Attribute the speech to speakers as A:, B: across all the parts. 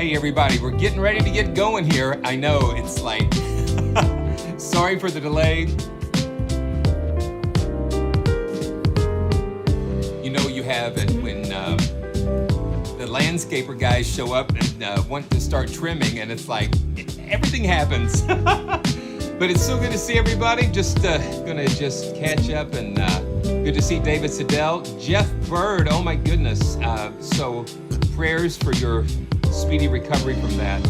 A: Hey everybody, we're getting ready to get going here. I know, it's like, sorry for the delay. You know you have it when the landscaper guys show up and want to start trimming, and it's like, everything happens. But it's so good to see everybody. Just gonna catch up, and good to see David Siddell, Jeff Bird, oh my goodness. So prayers for your speedy recovery from that.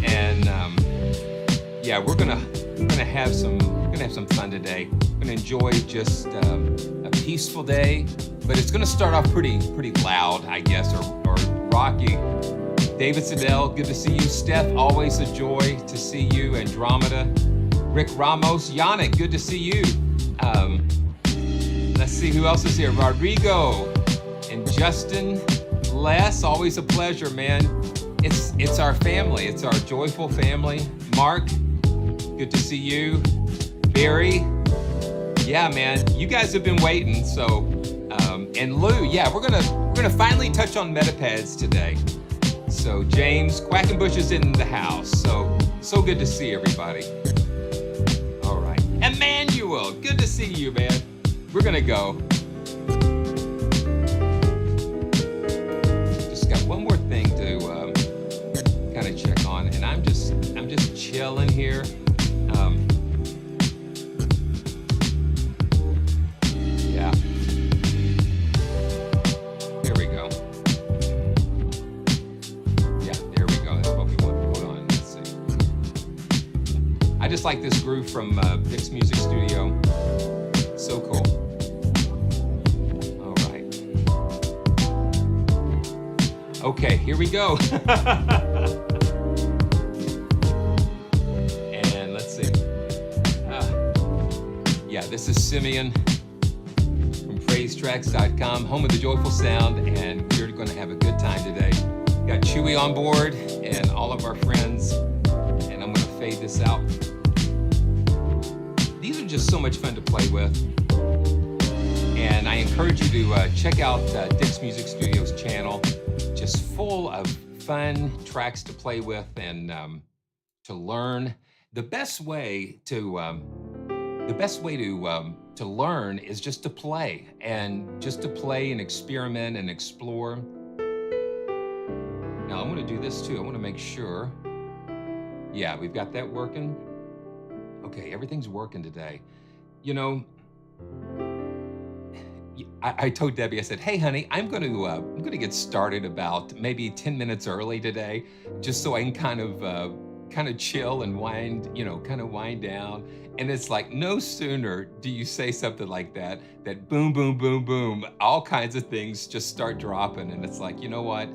A: And yeah, we're gonna have some fun today. We're gonna enjoy just a peaceful day, but it's gonna start off pretty loud, I guess, or rocky. David Siddell, good to see you. Steph, always a joy to see you. Andromeda, Rick Ramos, Yannick, good to see you. Let's see who else is here. Rodrigo and Justin, Les, always a pleasure, man. It's our family. It's our joyful family. Mark, good to see you. Barry, yeah, man, you guys have been waiting. So, and Lou, yeah, we're gonna finally touch on MEDIPADS today. So James Quackenbush is in the house. So good to see everybody. All right, Emmanuel, good to see you, man. We're gonna go. Just got one more thing to kind of check on, and I'm just chilling here. Yeah. There we go. Yeah, there we go. That's what we want. Hold on. Let's see. I just like this groove from Vic's Music Studio. So cool. All right. Okay, here we go. And let's see. Yeah, this is Simeon from PraiseTracks.com, home of the joyful sound, and we're going to have a good time today. Got Chewy on board and all of our friends, and I'm going to fade this out. These are just so much fun to play with. And I encourage you to check out Dick's Music Studio's channel, just full of fun tracks to play with and to learn. The best way to learn is just to play and experiment and explore. Now I want to do this too. I want to make sure. Yeah, we've got that working. Okay, everything's working today. You know, I told Debbie, I said, hey honey, I'm gonna get started about maybe 10 minutes early today, just so I can kind of chill and wind down. And it's like, no sooner do you say something like that boom, boom, boom, boom, all kinds of things just start dropping. And it's like, you know what?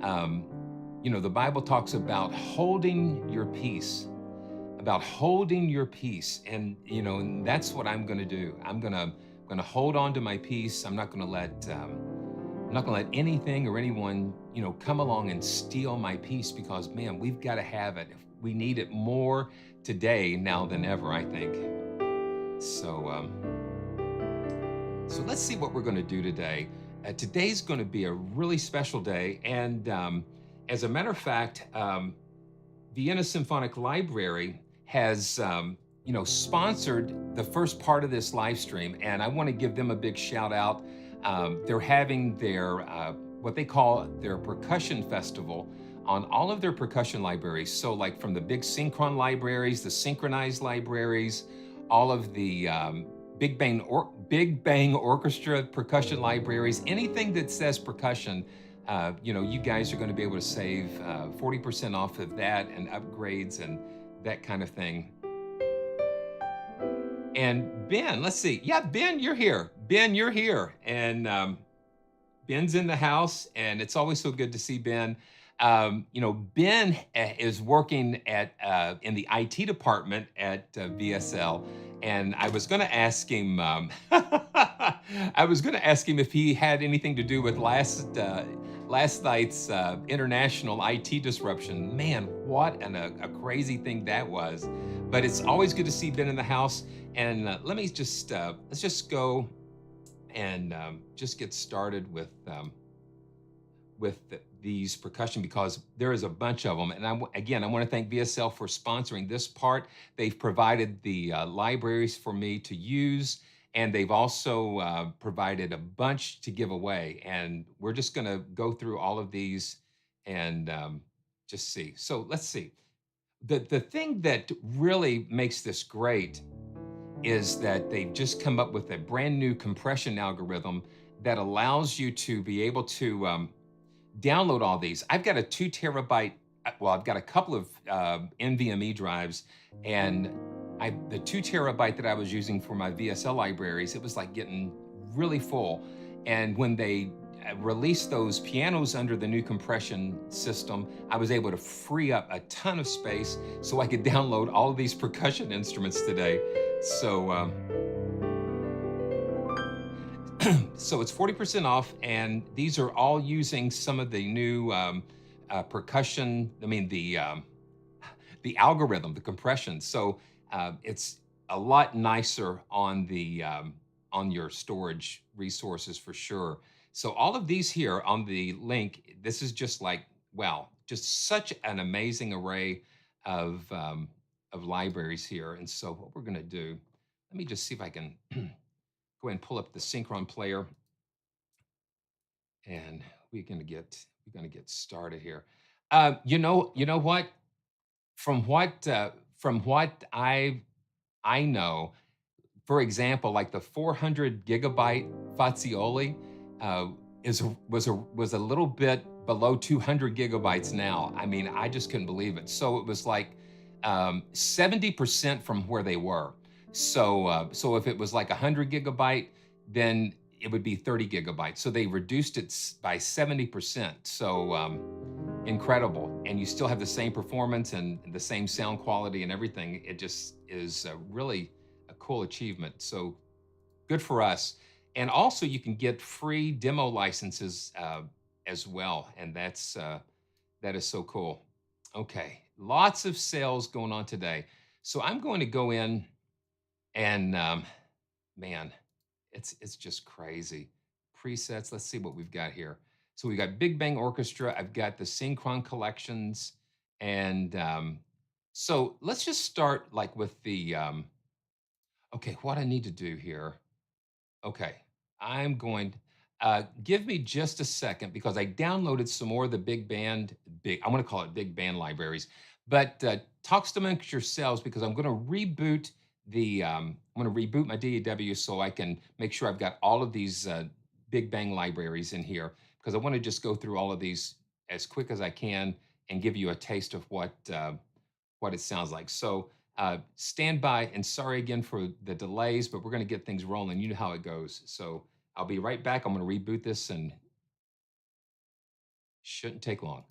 A: The Bible talks about holding your peace. And and that's what I'm gonna do. I'm gonna hold on to my peace. I'm not gonna let anything or anyone come along and steal my peace, because man, we've got to have it. We need it more today now than ever, I think. So let's see what we're gonna do today. Today's gonna be a really special day, and as a matter of fact, Vienna Symphonic Library has sponsored the first part of this live stream, and I want to give them a big shout out. They're having their what they call their percussion festival on all of their percussion libraries. So like from the big Synchron libraries, the Synchron-Ized libraries, all of the Big Bang Orchestra percussion libraries, anything that says percussion, you guys are going to be able to save 40% off of that and upgrades and that kind of thing. And Ben, let's see. Yeah, Ben, you're here. Ben, you're here. And Ben's in the house, and it's always so good to see Ben. Ben is working in the IT department at VSL, and I was going to ask him. If he had anything to do with last night's international IT disruption. Man, what a crazy thing that was! But it's always good to see Ben in the house. And let's just go and just get started with these percussion because there is a bunch of them. And again, I want to thank VSL for sponsoring this part. They've provided the libraries for me to use, and they've also provided a bunch to give away. And we're just going to go through all of these and just see. So let's see. The thing that really makes this great is that they've just come up with a brand new compression algorithm that allows you to be able to download all these. I've got a 2 terabyte, well, I've got a couple of NVMe drives, and the 2 terabyte that I was using for my VSL libraries, it was like getting really full. And when they released those pianos under the new compression system, I was able to free up a ton of space so I could download all of these percussion instruments today. So, so it's 40% off, and these are all using some of the new percussion. I mean the algorithm, the compression. So it's a lot nicer on the on your storage resources for sure. So all of these here on the link, this is just like, wow, just such an amazing array of libraries here. And so what we're going to do, let me just see if I can go ahead and pull up the Synchron player, and we're going to get started here. You know what? From what I know, for example, like the 400 gigabyte Fazioli was a little bit below 200 gigabytes now. I mean, I just couldn't believe it. So it was like 70% from where they were. So so if it was like 100 gigabyte, then it would be 30 gigabytes. So they reduced it by 70%. So incredible. And you still have the same performance and the same sound quality and everything. It just is really a cool achievement. So good for us. And also you can get free demo licenses as well. And that is so cool. Okay, lots of sales going on today. So I'm going to go in and man, it's just crazy. Presets, let's see what we've got here. So we've got Big Bang Orchestra, I've got the Synchron collections, and so let's just start like with the, okay, what I need to do here. Okay, I'm going, give me just a second because I downloaded some more of the I want to call it big band libraries, but talks amongst yourselves because I'm going to reboot I'm going to reboot my DAW so I can make sure I've got all of these big bang libraries in here because I want to just go through all of these as quick as I can and give you a taste of what it sounds like. So stand by, and sorry again for the delays, but we're going to get things rolling. You know how it goes. So I'll be right back. I'm going to reboot this and shouldn't take long.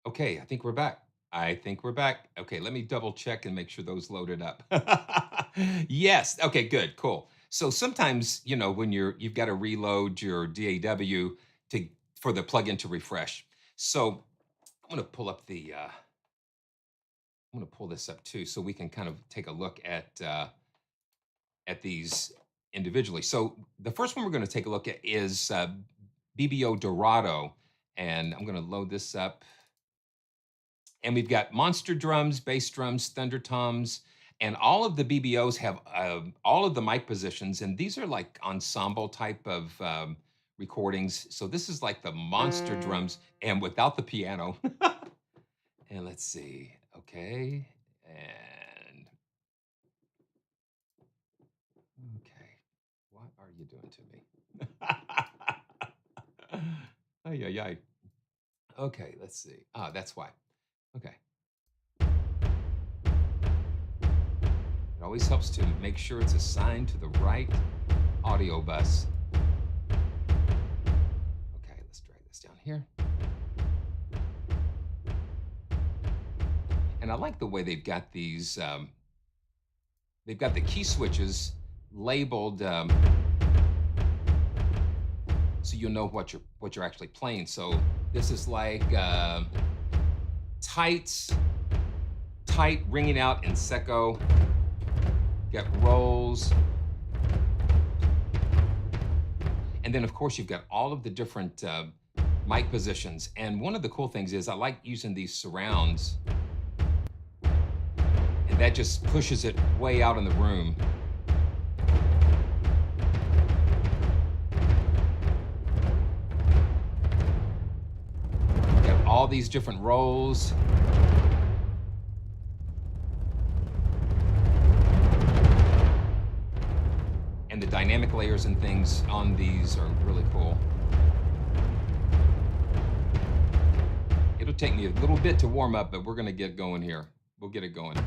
A: Okay, I think we're back. I think we're back. Okay, let me double check and make sure those loaded up. Yes. Okay, good. Cool. So sometimes, when you've got to reload your DAW to for the plugin to refresh. So I'm going to pull up I'm going to pull this up too so we can kind of take a look at these individually. So the first one we're going to take a look at is BBO Dorado, and I'm going to load this up. And we've got monster drums, bass drums, thunder toms, and all of the BBOs have all of the mic positions, and these are like ensemble type of recordings. So this is like the monster drums and without the piano. And let's see, okay, and okay, what are you doing to me? Ay, ay, ay. Okay, let's see. That's why. Okay. It always helps to make sure it's assigned to the right audio bus. Okay, let's drag this down here. And I like the way they've got these, they've got the key switches labeled so you'll know what you're actually playing. So this is like tight ringing out in secco. Got rolls. And then of course you've got all of the different mic positions. And one of the cool things is I like using these surrounds, and that just pushes it way out in the room. Got all these different rolls. And the dynamic layers and things on these are really cool. It'll take me a little bit to warm up, but we're gonna get going here. We'll get it going.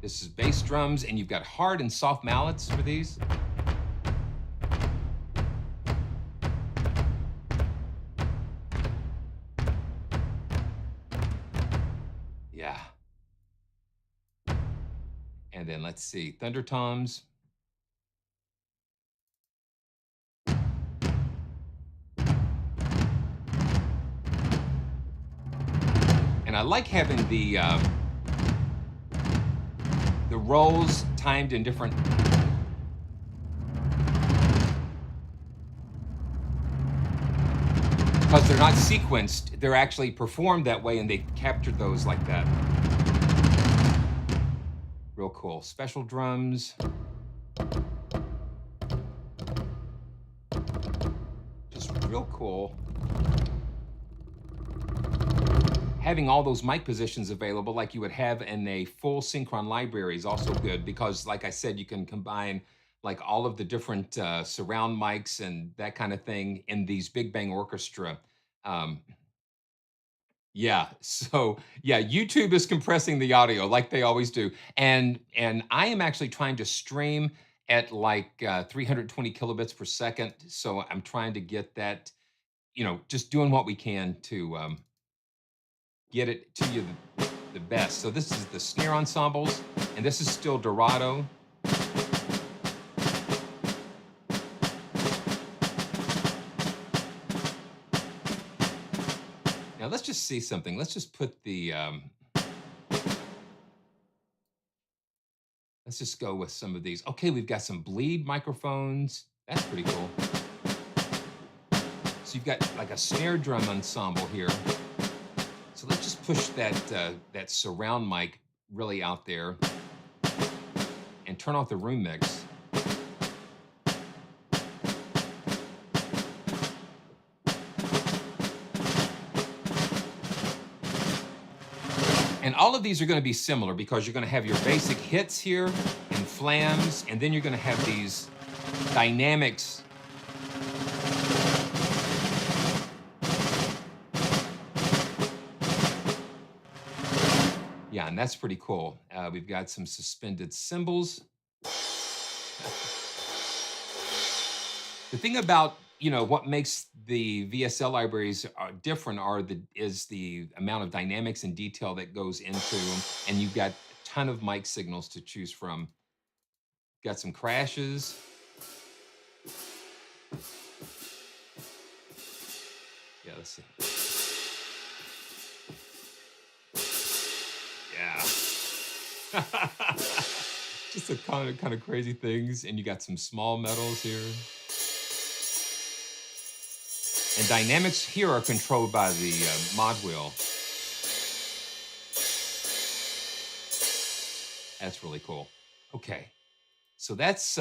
A: This is bass drums, and you've got hard and soft mallets for these. Yeah. And then let's see, thunder toms. And I like having the rolls timed in different. Because they're not sequenced, they're actually performed that way, and they captured those like that. Real cool. Special drums. Just real cool. Having all those mic positions available like you would have in a full Synchron library is also good, because like I said, you can combine like all of the different surround mics and that kind of thing in these Big Bang Orchestra. Yeah, so yeah, YouTube is compressing the audio like they always do. And I am actually trying to stream at like 320 kilobits per second. So I'm trying to get that, just doing what we can to get it to you the best. So this is the snare ensembles, and this is still Dorado. Now let's just see something. Let's just put the, let's just go with some of these. Okay, we've got some bleed microphones. That's pretty cool. So you've got like a snare drum ensemble here. So let's just push that surround mic really out there and turn off the room mix. And all of these are going to be similar, because you're going to have your basic hits here and flams, and then you're going to have these dynamics. Yeah, and that's pretty cool. We've got some suspended cymbals. The thing about, what makes the VSL libraries different is the amount of dynamics and detail that goes into them, and you've got a ton of mic signals to choose from. Got some crashes. Yeah, let's see. Yeah. Just a kind of crazy things, and you got some small metals here. And dynamics here are controlled by the mod wheel. That's really cool. Okay, so that's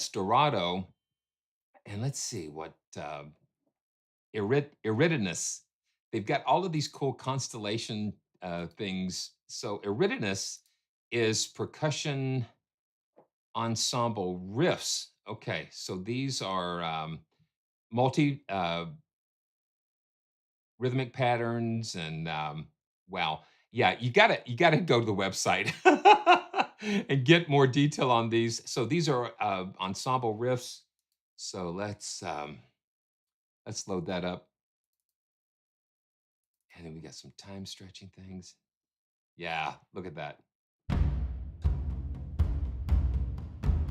A: Dorado, and let's see what Iridanus. They've got all of these cool constellation things. So Iridanus is percussion ensemble riffs. Okay, so these are multi rhythmic patterns, and wow, yeah, you gotta go to the website. and get more detail on these. So these are ensemble riffs. So let's load that up. And then we got some time stretching things. Yeah, look at that.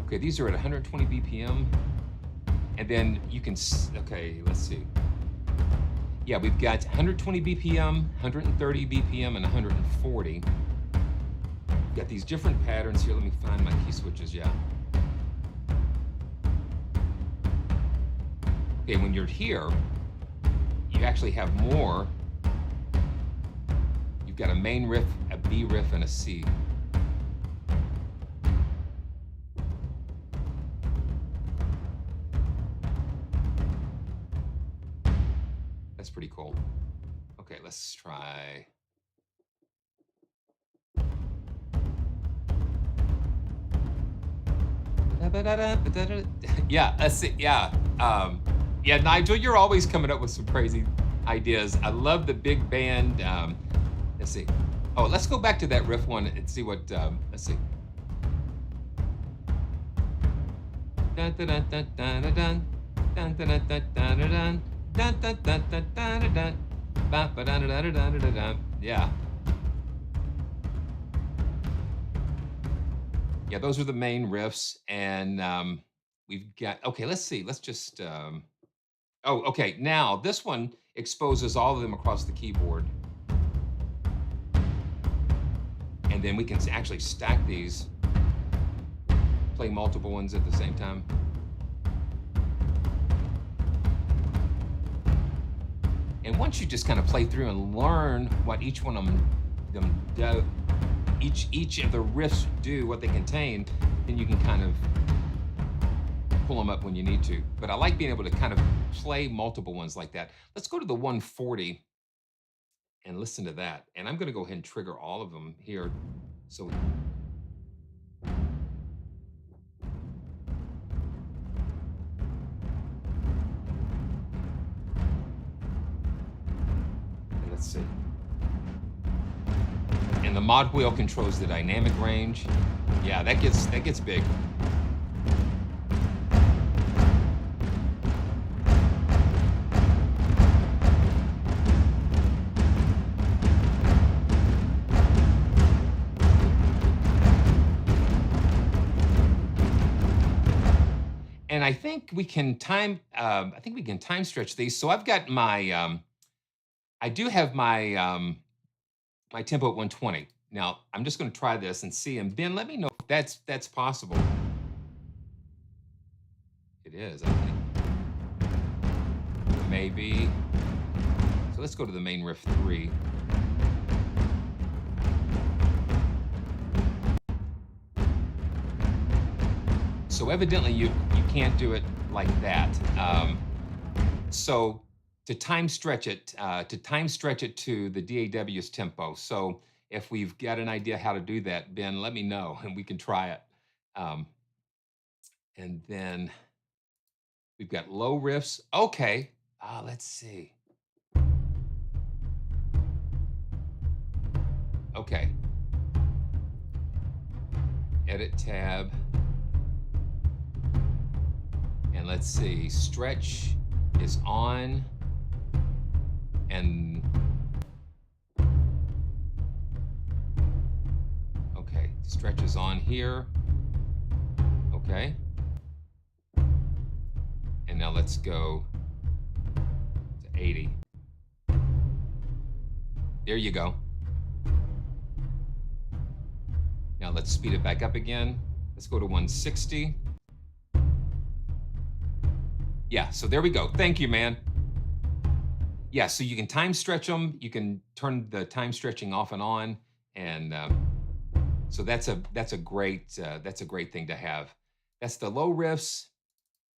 A: Okay, these are at 120 BPM. And then you can, okay, let's see. Yeah, we've got 120 BPM, 130 BPM, and 140. We've got these different patterns here. Let me find my key switches, yeah. Okay, when you're here, you actually have more. You've got a main riff, a B riff, and a C. That's pretty cool. Okay, let's try. Yeah, let's see. Yeah, yeah, Nigel, you're always coming up with some crazy ideas. I love the big band. Let's see. Oh, let's go back to that riff one and see what. Let's see. Dun dun dun dun dun dun dun dun dun dun dun dun dun dun dun dun dun. Yeah. Yeah, those are the main riffs, and we've got. Okay, let's see. Let's just. Oh, okay. Now this one exposes all of them across the keyboard, and then we can actually stack these, play multiple ones at the same time. And once you just kind of play through and learn what each one of them do, each of the riffs do, what they contain, then you can kind of pull them up when you need to. But I like being able to kind of play multiple ones like that. Let's go to the 140 and listen to that. And I'm going to go ahead and trigger all of them here. So let's see. And the mod wheel controls the dynamic range. Yeah, that gets big. And I think we can time. I think we can time stretch these. So I've got my. I do have my my tempo at 120. Now I'm just going to try this and see. And Ben, let me know if that's possible. It is, I think. Maybe. So let's go to the main riff 3. So evidently you can't do it like that. So to time stretch it to the DAW's tempo. So if we've got an idea how to do that, Ben, let me know and we can try it. And then we've got low riffs. Okay, let's see. Okay. Edit tab. And let's see, stretch is on. And okay, stretch is on here. Okay. And now let's go to 80. There you go. Now let's speed it back up again. Let's go to 160. Yeah, so there we go. Thank you, man. Yeah, so you can time stretch them. You can turn the time stretching off and on, and so that's a great thing to have. That's the low riffs,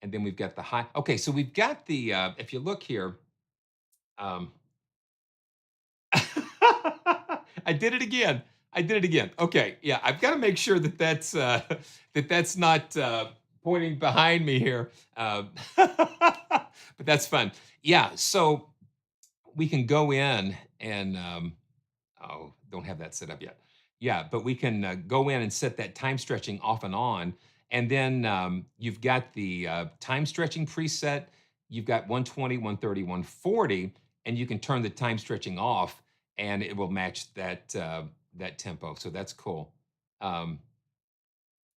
A: and then we've got the high. Okay, so we've got the if you look here, I did it again. Okay, yeah, I've got to make sure that that's not pointing behind me here, but that's fun. Yeah, so we can go in and don't have that set up yet. Yeah, but we can go in and set that time stretching off and on. And then you've got the time stretching preset. You've got 120, 130, 140, and you can turn the time stretching off and it will match that, that tempo. So that's cool. Um,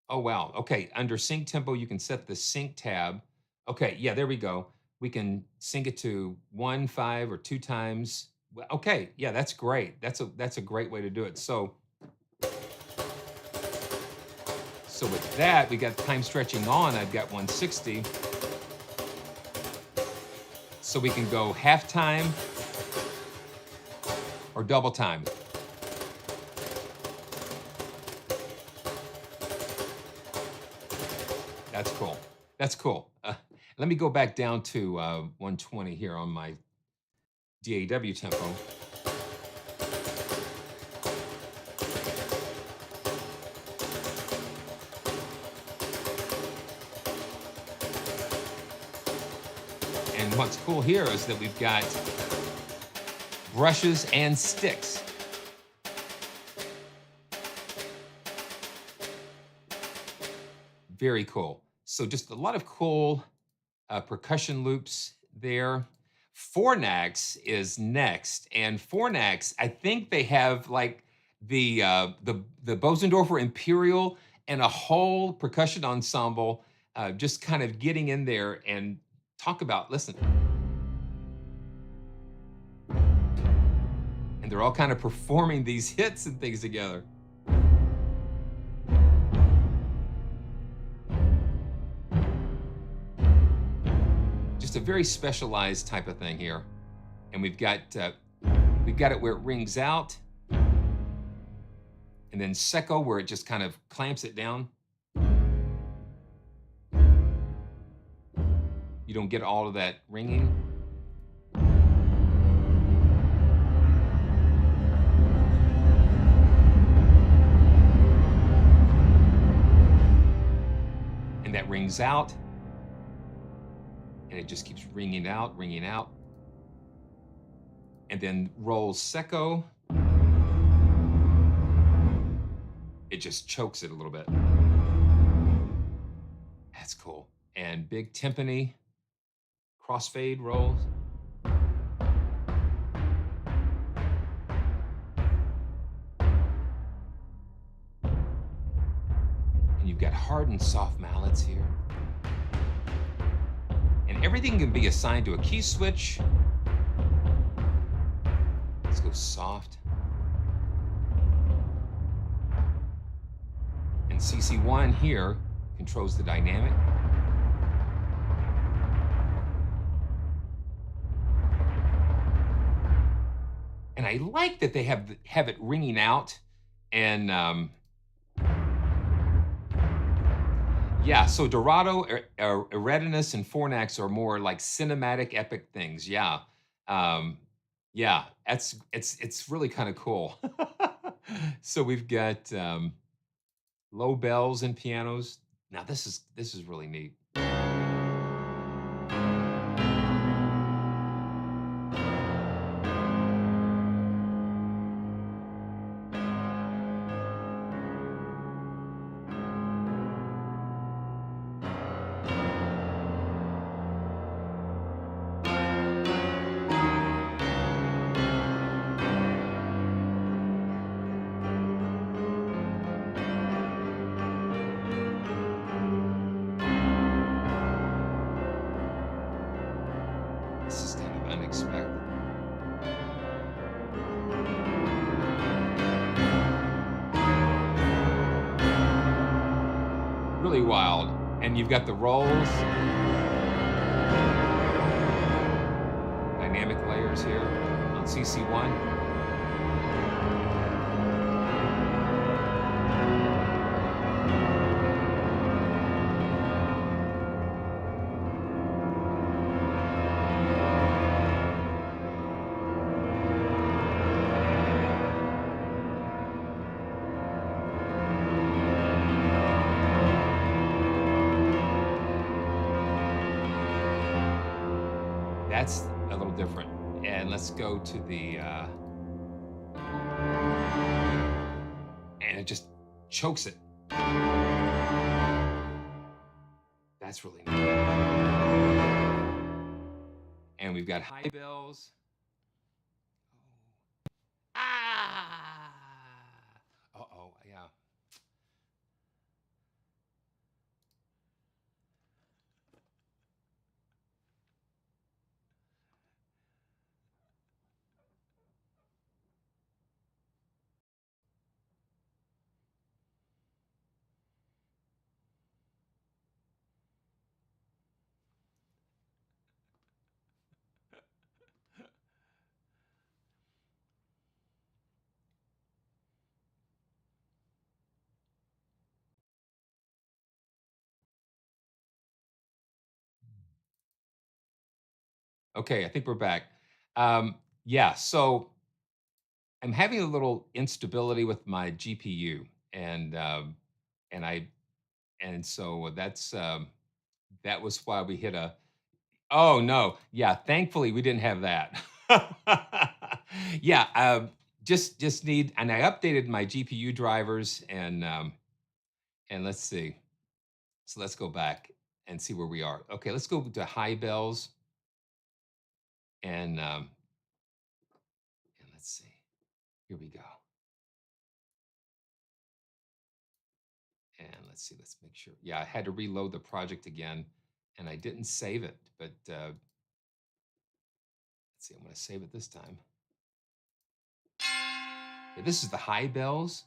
A: oh, wow. Okay, under sync tempo, you can set the sync tab. Okay, yeah, there we go. We can sync it to 1, 5, or 2 times. Okay, yeah, that's great. That's a great way to do it. So with that, we got time stretching on. I've got 160. So we can go half time or double time. That's cool. That's cool. Let me go back down to 120 here on my DAW tempo. And what's cool here is that we've got brushes and sticks. Very cool. So just a lot of cool percussion loops there. Fornax is next, and Fornax, I think they have like the Bosendorfer Imperial and a whole percussion ensemble, just kind of getting in there and talk about, listen. And they're all kind of performing these hits and things together. Just a very specialized type of thing here. And we've got it where it rings out, and then secco where it just kind of clamps it down. You don't get all of that ringing. And that rings out, and it just keeps ringing out, ringing out. And then rolls secco. It just chokes it a little bit. That's cool. And big timpani, crossfade rolls. And you've got hard and soft mallets here. And everything can be assigned to a key switch. Let's go soft. And CC1 here controls the dynamic. And I like that they have it ringing out. And yeah, so Dorado, Eridanus, and Fornax are more like cinematic epic things. Yeah. Yeah, it's really kind of cool. So we've got low bells and pianos. Now this is really neat. This is kind of unexpected. Really wild. And you've got the rolls. Dynamic layers here on CC1. That's a little different. And let's go to the, it just chokes it. That's really nice. And we've got high bells. Ah! Uh-oh, yeah. Okay, I think we're back. Yeah, so I'm having a little instability with my GPU, and I and so that was why we hit a. Oh no, yeah. Thankfully, we didn't have that. Yeah, just need, and I updated my GPU drivers, and let's see. So let's go back and see where we are. Okay, let's go to high bells, and let's see. Here we go. And let's see, let's make sure. Yeah, I had to reload the project again, and I didn't save it, but let's see, I'm gonna save it this time. Yeah, this is the high bells.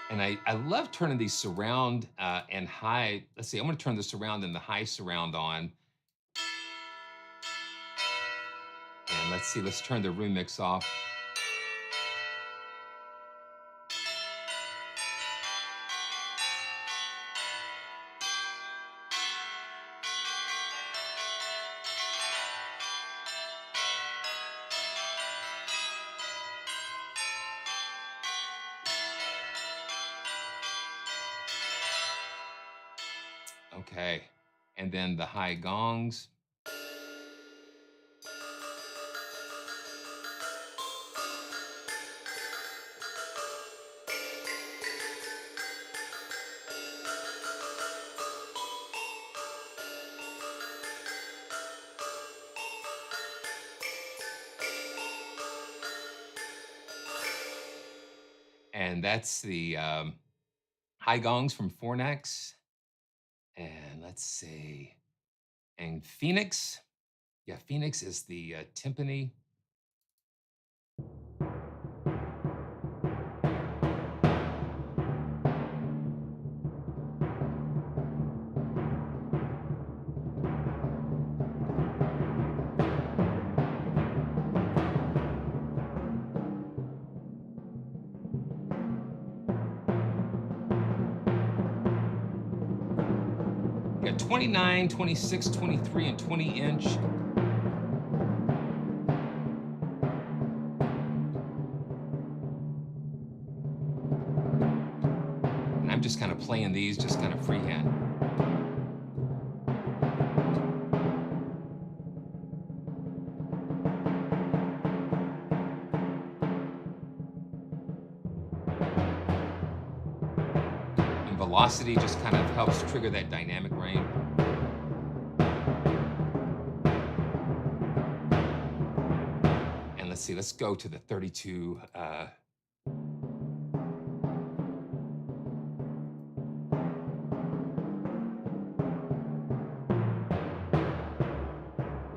A: And I love turning these surround and high. Let's see, I'm gonna turn the surround and the high surround on. And let's see, let's turn the room mix off. Okay, and then the high gongs. And that's the high gongs from Fornax. And let's see, and Phoenix. Yeah, Phoenix is the timpani. We got 29, 26, 23, and 20-inch. And I'm just kind of playing these, just kind of freehand. And velocity just kind of helps trigger that dynamic range. And let's see, let's go to the 32.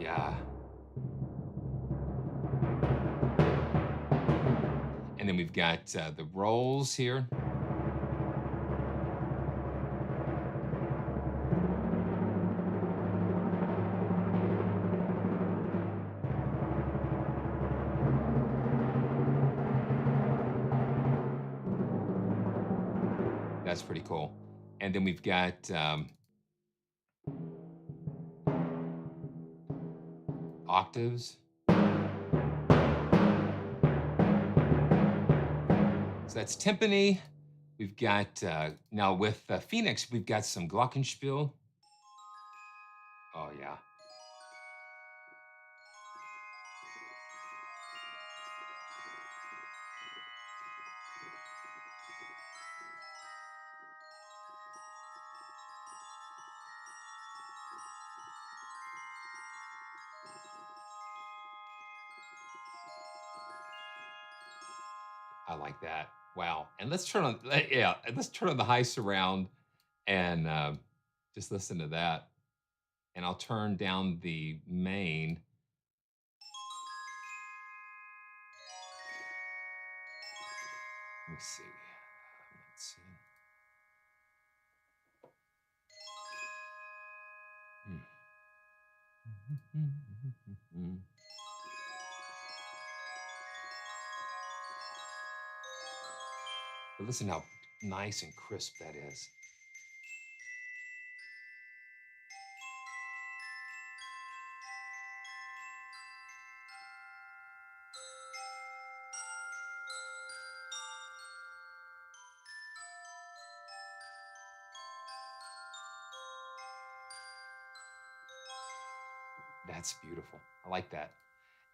A: Yeah. And then we've got the rolls here. That's pretty cool. And then we've got octaves. So that's timpani. We've got, now with Phoenix, we've got some glockenspiel. Oh, yeah. I like that. Wow. And let's turn on, yeah, let's turn on the high surround and just listen to that. And I'll turn down the main. Let me see. Let's see. But listen how nice and crisp that is. That's beautiful. I like that.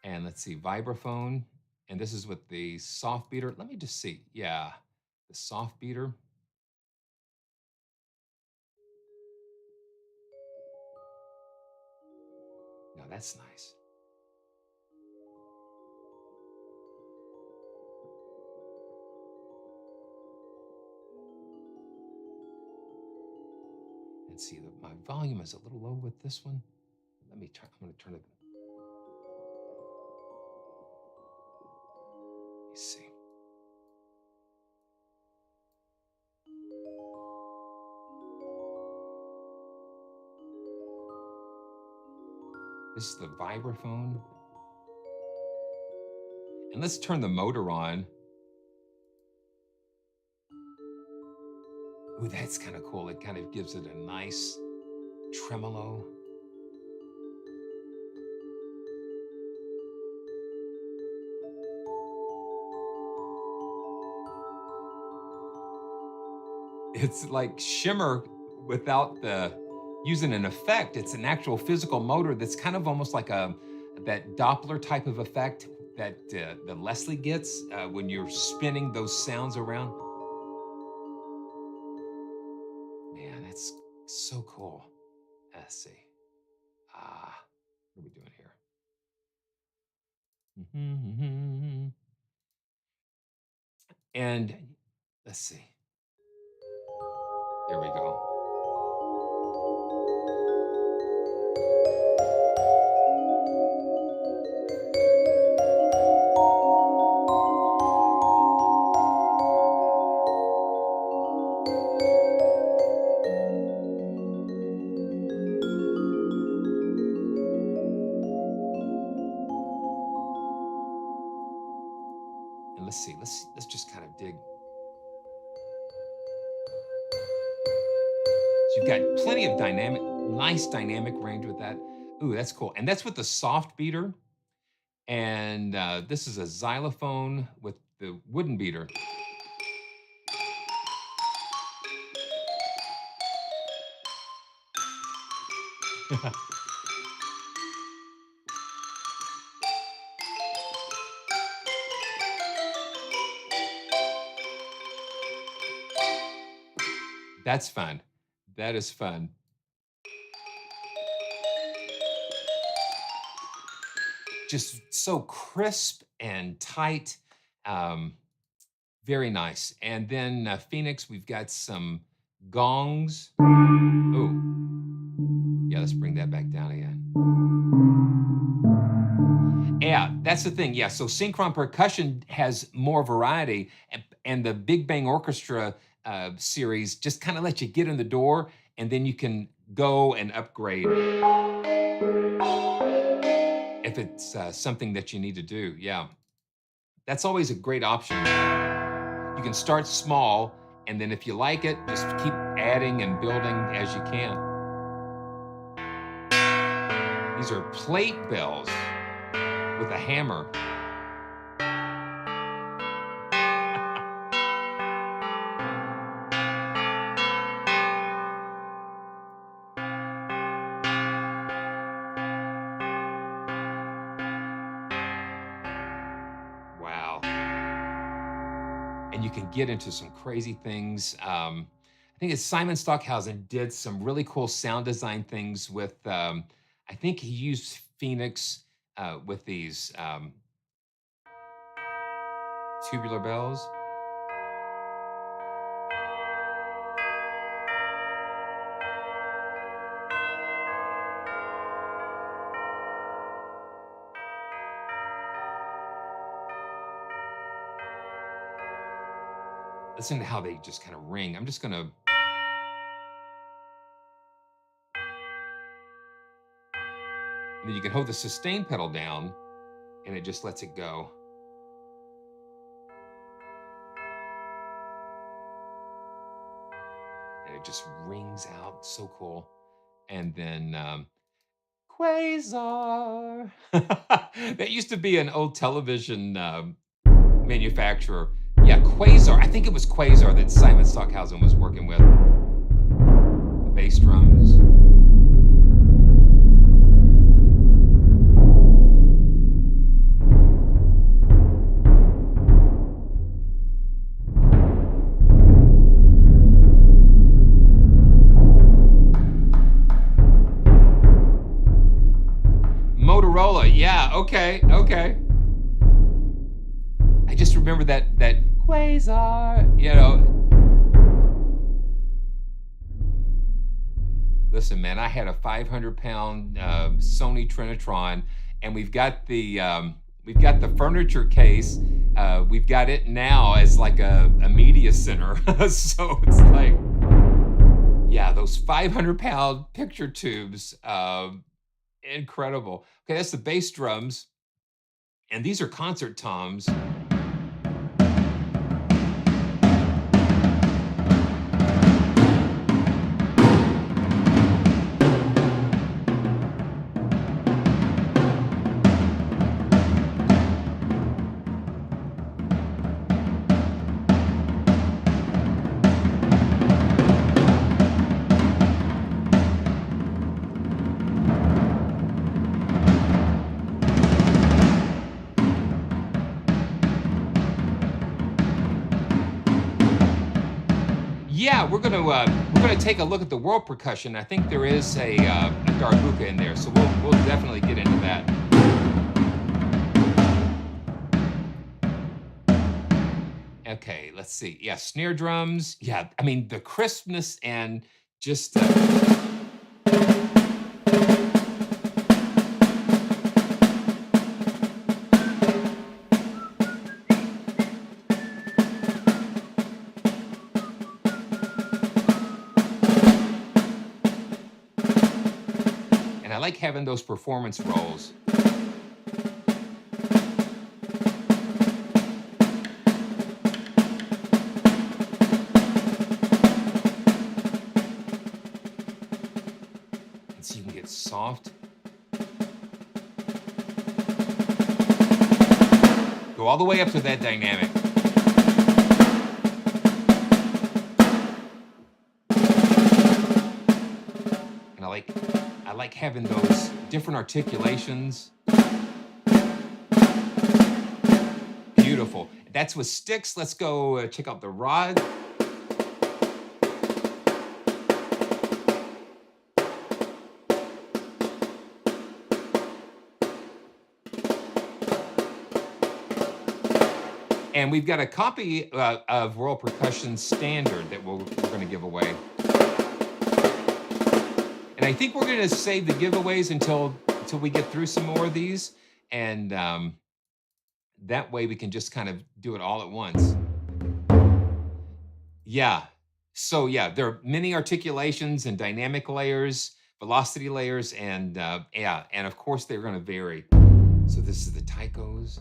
A: And let's see, vibraphone. And this is with the soft beater. Let me just see. Yeah, the soft beater. No, that's nice. And see, my volume is a little low with this one. Let me turn, I'm going to turn it. Let me see. This is the vibraphone. And let's turn the motor on. Ooh, that's kind of cool. It kind of gives it a nice tremolo. It's like shimmer without the using an effect. It's an actual physical motor that's kind of almost like that Doppler type of effect that the Leslie gets when you're spinning those sounds around. Man, that's so cool. Let's see. What are we doing here? And let's see. There we go. And let's see. Let's just kind of dig. So you've got plenty of nice dynamic range with that. Ooh, that's cool. And that's with the soft beater. And this is a xylophone with the wooden beater. That's fun. That is fun. Just so crisp and tight. Very nice. And then Phoenix, we've got some gongs. Oh, yeah, let's bring that back down again. Yeah, that's the thing. Yeah, so Synchron Percussion has more variety, and the Big Bang Orchestra series just kind of lets you get in the door, and then you can go and upgrade if it's something that you need to do. Yeah, that's always a great option. You can start small, and then if you like it, just keep adding and building as you can. These are plate bells with a hammer. and you can get into some crazy things. I think it's Simon Stockhausen did some really cool sound design things with, I think he used Phoenix with these tubular bells. Listen to how they just kind of ring. I'm just gonna. And then you can hold the sustain pedal down and it just lets it go. And it just rings out, so cool. And then Quasar. That used to be an old television manufacturer. Yeah, Quasar. I think it was Quasar that Simon Stockhausen was working with. The bass drums. Motorola, yeah, okay. I just remember that Quasar, you know. Listen, man, I had a 500-pound Sony Trinitron, and we've got the furniture case. We've got it now as like a media center. So it's like, yeah, those 500-pound picture tubes, incredible. Okay, that's the bass drums, and these are concert toms. Yeah, we're gonna take a look at the world percussion. I think there is a darbuka in there, so we'll definitely get into that. Okay, let's see. Yeah, snare drums. Yeah, I mean the crispness and just. And I like having those performance rolls. And so you can get soft. Go all the way up to that dynamic. And I like having those different articulations. Beautiful. That's with sticks. Let's go check out the rod. And we've got a copy of World Percussion Standard that we're going to give away. And I think we're going to save the giveaways until we get through some more of these. And that way we can just kind of do it all at once. Yeah. So yeah, there are many articulations and dynamic layers, velocity layers, and yeah, and of course they're going to vary. So this is the taikos.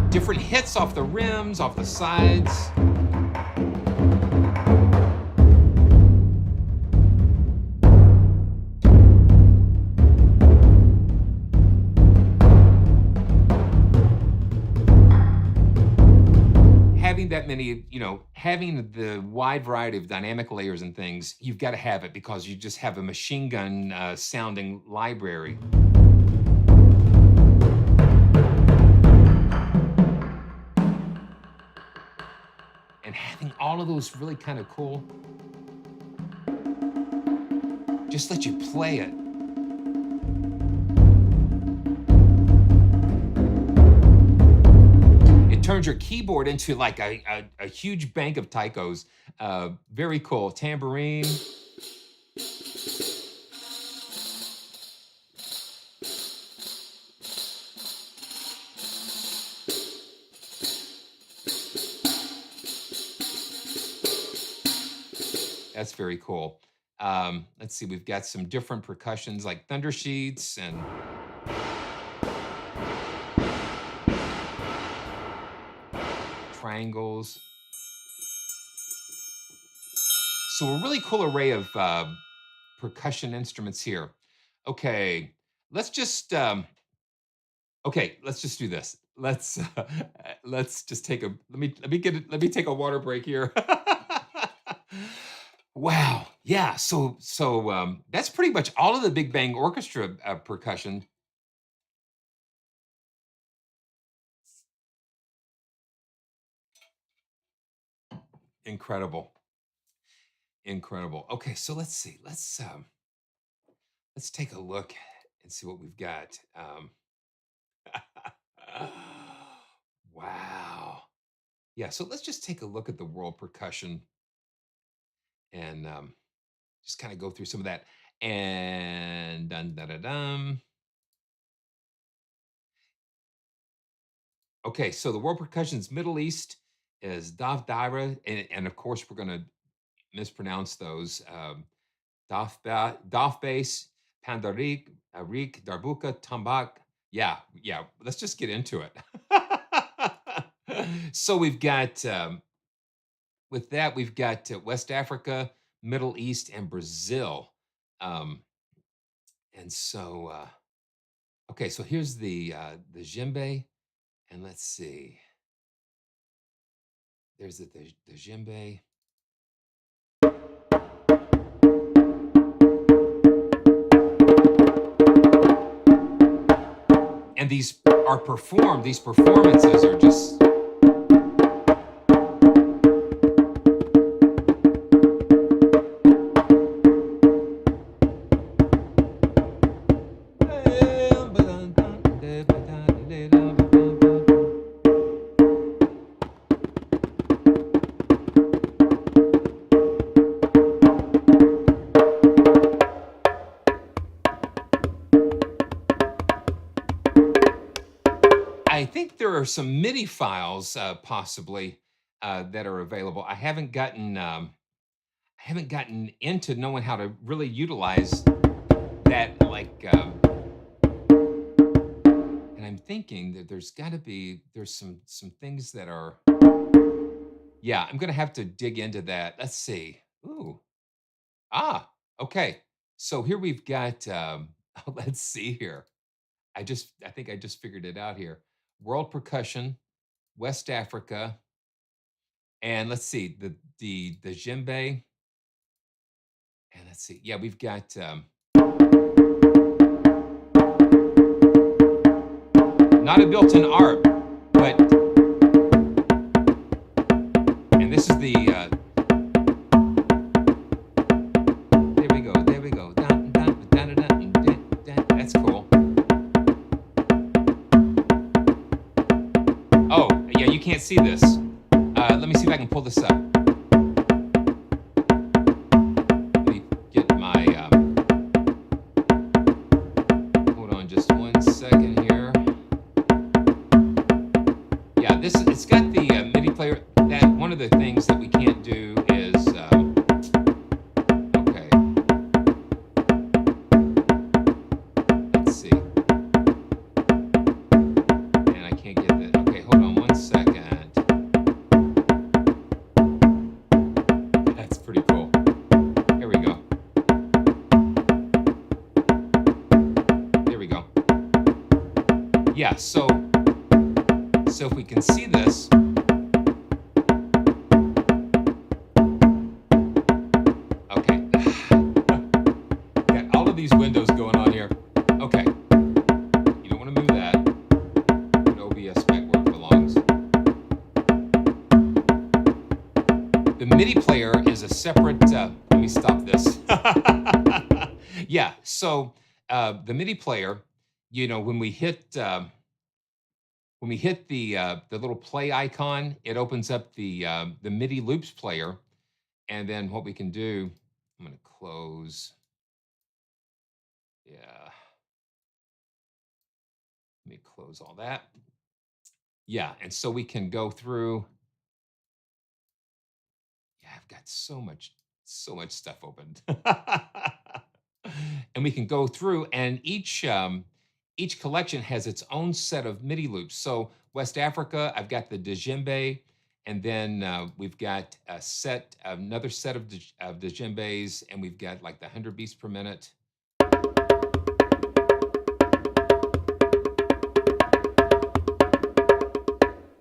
A: Different hits off the rims, off the sides. Having that many, having the wide variety of dynamic layers and things, you've got to have it because you just have a machine gun sounding library. all of those really kind of cool. Just let you play it. It turns your keyboard into like a huge bank of taikos. Very cool. Tambourine. That's very cool. Let's see, we've got some different percussions like thunder sheets and triangles. So a really cool array of percussion instruments here. Okay, let's just do this. Let's just take a let me take a water break here. Wow. Yeah. So that's pretty much all of the Big Bang Orchestra percussion. Incredible. Incredible. Okay. So let's see. Let's take a look and see what we've got. Wow. Yeah. So let's just take a look at the world percussion and just kind of go through some of that. And dun dun dun dun. Okay, so the world percussion's Middle East is Daf Daira, and of course we're going to mispronounce those. Daf bass, Pandarik, Arik, Darbuka, Tambak. Yeah. Let's just get into it. So we've got with that we've got West Africa, Middle East, and Brazil. And so okay, so here's the djembe. And let's see. There's the djembe. And these are performed, these performances are just I think there are some MIDI files possibly that are available. I haven't gotten into knowing how to really utilize that. Like, and I'm thinking that there's some things that are. Yeah, I'm gonna have to dig into that. Let's see. Ooh, okay. So here we've got. Let's see here. I think I just figured it out here. World percussion, West Africa, and let's see the djembe, and let's see. Yeah, we've got not a built-in ARP, but and this is the there we go. Dun, dun, dun, dun, dun, dun, dun. That's cool. Oh, yeah, you can't see this. Let me see if I can pull this up. Let me get my, hold on just 1 second here. Yeah, it's got the MIDI player. That one of the things that we can't do is, okay. Let's see. And I can't get that. Okay, hold on 1 second. That's pretty cool. Here we go. There we go. Yeah, so if we can see this, okay. Got all of these windows going on here. Okay. You don't want to move that. No OBS spec where it belongs. The MIDI player is a separate, let me stop this. Yeah, so the MIDI player, you know, when we hit the little play icon, it opens up the MIDI loops player, and then what we can do, I'm going to close. Yeah, let me close all that. Yeah, and so we can go through. Yeah, I've got so much stuff opened. And we can go through, and each collection has its own set of MIDI loops. So West Africa, I've got the djembe, and then we've got another set of djembes, and we've got like the 100 beats per minute.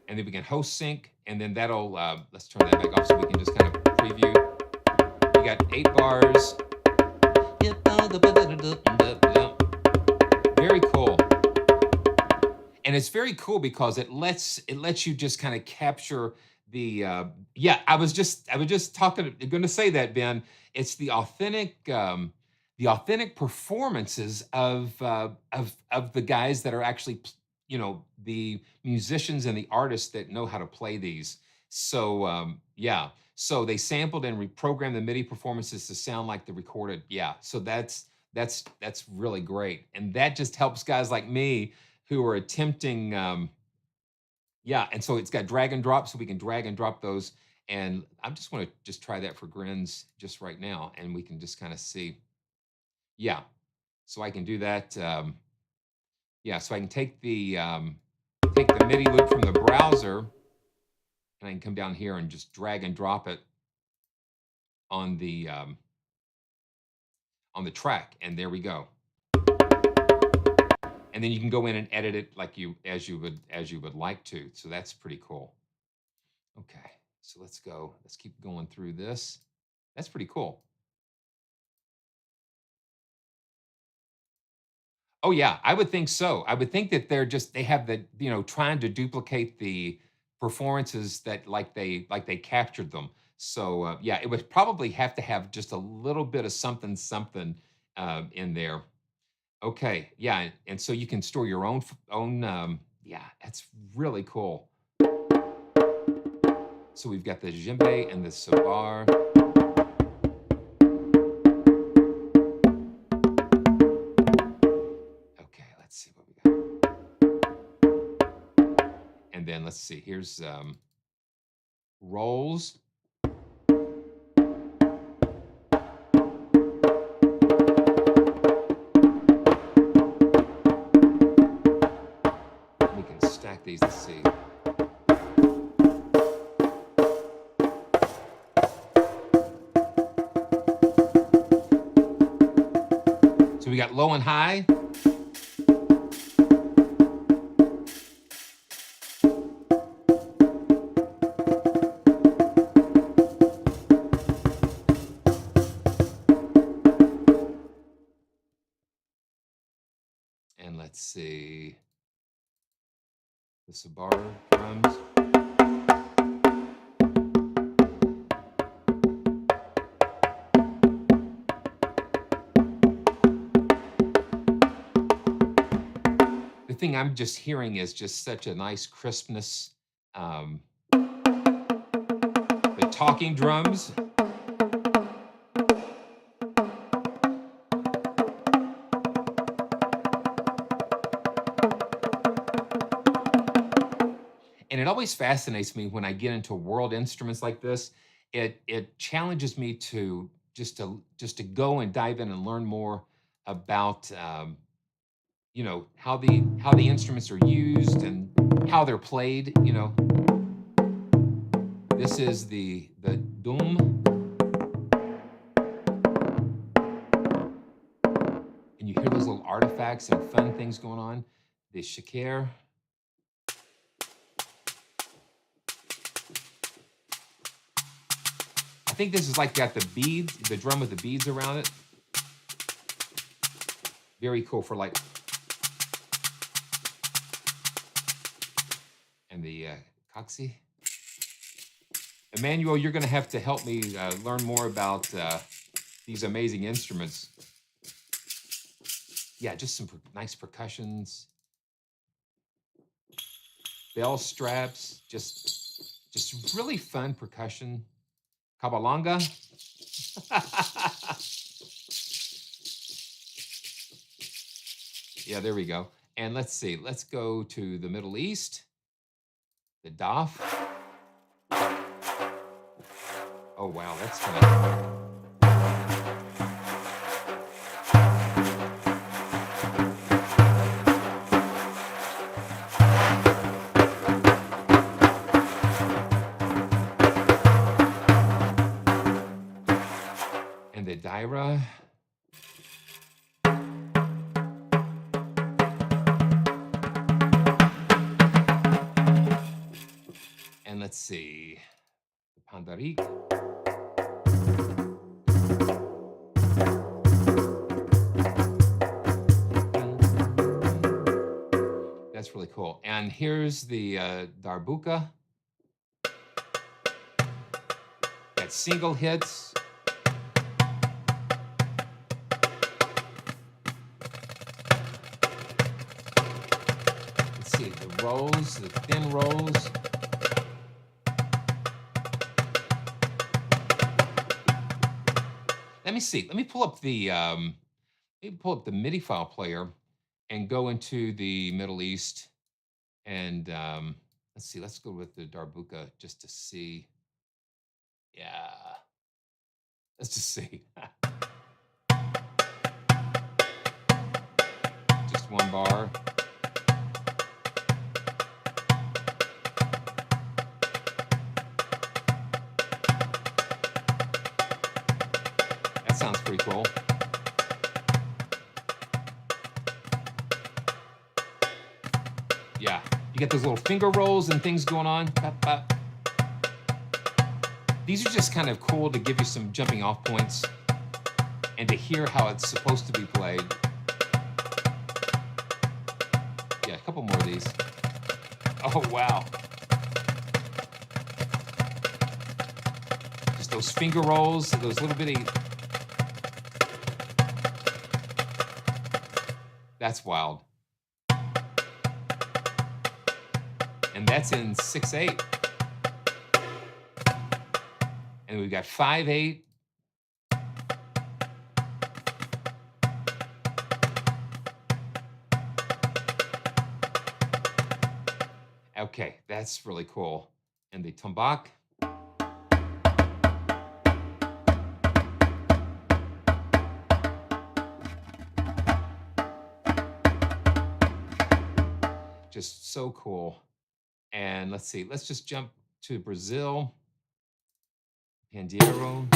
A: And then we can host sync, and then that'll, let's turn that back off so we can just kind of preview. You got 8 bars. Very cool. And it's very cool because it lets you just kind of capture the yeah, I was just going to say that, Ben. It's the authentic performances of the guys that are actually, you know, the musicians and the artists that know how to play these. So yeah, so they sampled and reprogrammed the MIDI performances to sound like the recorded. Yeah, so that's really great, and that just helps guys like me who are attempting. Yeah, and so it's got drag and drop, so we can drag and drop those. And I just want to just try that for grins just right now, and we can just kind of see. Yeah, so I can do that. Yeah, so I can take the MIDI loop from the browser, and I can come down here and just drag and drop it on the track, and there we go. And then you can go in and edit it like as you would like to. So that's pretty cool. Okay, so let's go. Let's keep going through this. That's pretty cool. Oh yeah, I would think so. I would think that they have the, you know, trying to duplicate the performances that like they captured them. So yeah, it would probably have to have just a little bit of something in there. Okay, yeah, and so you can store your own. Yeah, that's really cool. So we've got the djembe and the sabar. Okay, let's see what we got. And then let's see, here's rolls. We can stack these, let's see. So we got low and high. And let's see, the sabar drums. The thing I'm just hearing is just such a nice crispness. The talking drums. And it always fascinates me when I get into world instruments like this. It challenges me to just to go and dive in and learn more about you know, how the instruments are used and how they're played. You know, this is the doom, and you hear those little artifacts and fun things going on. The shaker. I think this is like got the beads, the drum with the beads around it. Very cool for like. And the coxie. Emmanuel, you're going to have to help me learn more about these amazing instruments. Yeah, just some nice percussions. Bell straps, just really fun percussion. Cabalanga. Yeah, there we go. And let's see, let's go to the Middle East. The DAF. Oh, wow, that's fun. And the Daira. And let's see, the Pandarik. That's really cool. And here's the Darbuka. Got single hits. Let's see, the rolls, the thin rolls. Let me see. Let me pull up the MIDI file player and go into the Middle East. And let's see. Let's go with the Darbuka just to see. Yeah. Let's just see. Just one bar. That sounds pretty cool. Yeah, you get those little finger rolls and things going on. Bop, bop. These are just kind of cool to give you some jumping off points and to hear how it's supposed to be played. Yeah, a couple more of these. Oh, wow. Just those finger rolls, those little bitty. That's wild. And that's in 6/8. And we've got 5/8. Okay, that's really cool. And the tombak. Just so cool. And let's see, let's just jump to Brazil. Pandeiro.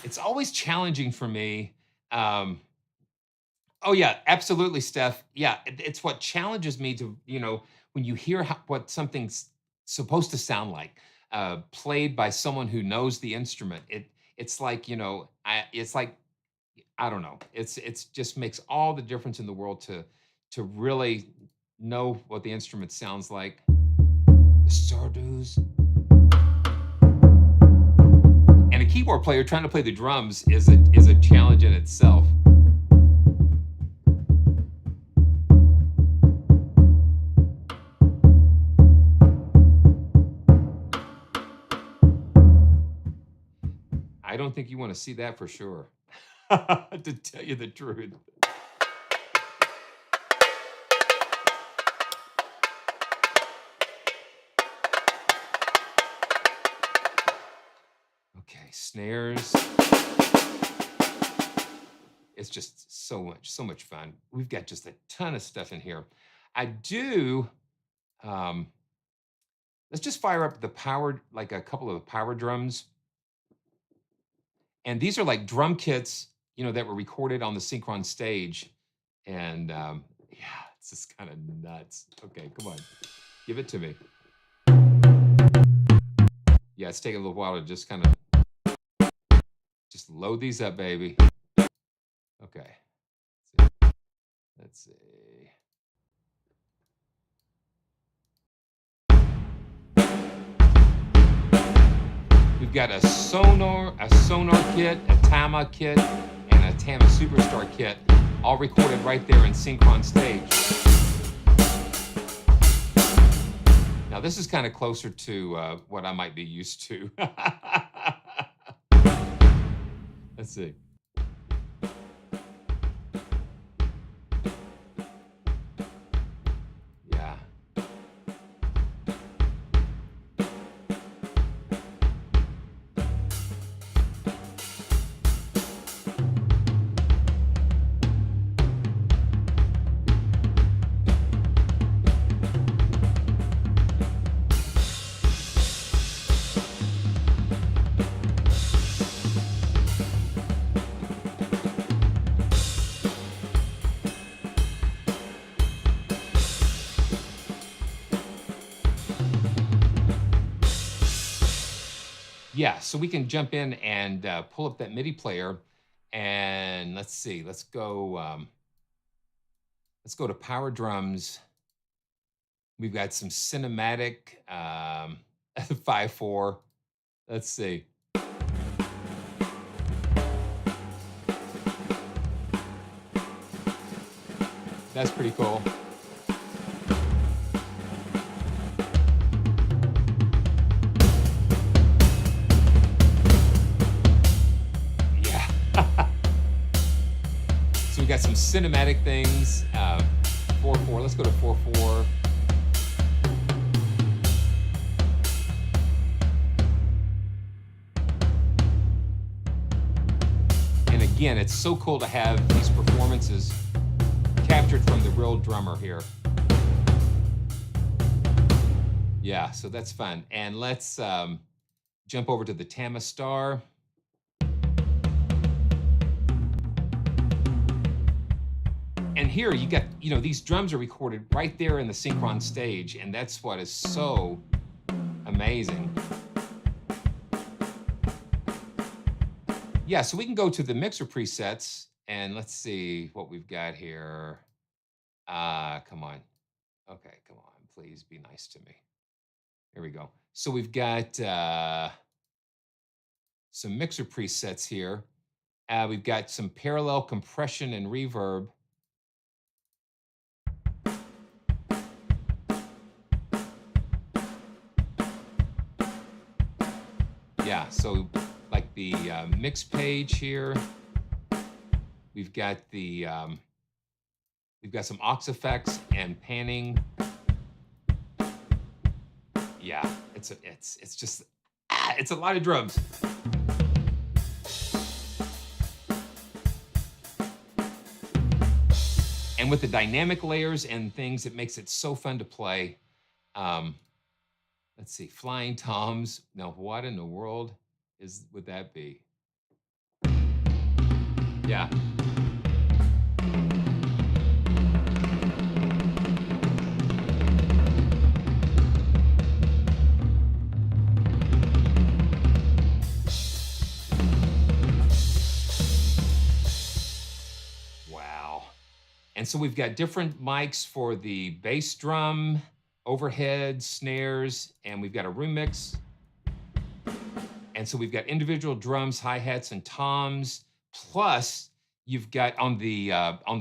A: It's always challenging for me. Oh yeah, absolutely, Steph. Yeah, it's what challenges me to, when you hear what something's supposed to sound like, played by someone who knows the instrument. It's like, it's like, I don't know. It's just makes all the difference in the world to really know what the instrument sounds like. The Sardos. And a keyboard player trying to play the drums is a challenge in itself. I don't think you want to see that for sure, to tell you the truth. Okay, snares. It's just so much fun. We've got just a ton of stuff in here. I do, let's just fire up the power, like a couple of power drums. And these are like drum kits, that were recorded on the Synchron stage. And yeah, it's just kind of nuts. Okay, come on, give it to me. Yeah, it's taking a little while to just kind of just load these up, baby. Okay, let's see. We've got a sonar kit, a Tama kit, and a Tama Superstar kit, all recorded right there in Synchron-Ized. Now this is kind of closer to what I might be used to. Let's see. Yeah. Yeah, so we can jump in and pull up that MIDI player, and let's see. Let's go to Power Drums. We've got some cinematic 5/4. Let's see. That's pretty cool. So we got some cinematic things. 4/4. Let's go to 4/4. And again, it's so cool to have these performances captured from the real drummer here. Yeah, so that's fun. And let's jump over to the Tama Star. And here you got, these drums are recorded right there in the Synchron stage, and that's what is so amazing. Yeah, so we can go to the mixer presets, and let's see what we've got here. Come on. Okay, come on. Please be nice to me. Here we go. So we've got some mixer presets here. We've got some parallel compression and reverb. Yeah, so like the mix page here, we've got some aux effects and panning. Yeah, it's just it's a lot of drums. And with the dynamic layers and things, it makes it so fun to play. Let's see, flying toms. Now, what in the world would that be? Yeah. Wow. And so we've got different mics for the bass drum, overhead, snares, and we've got a room mix. And so we've got individual drums, hi-hats, and toms. Plus, you've got on the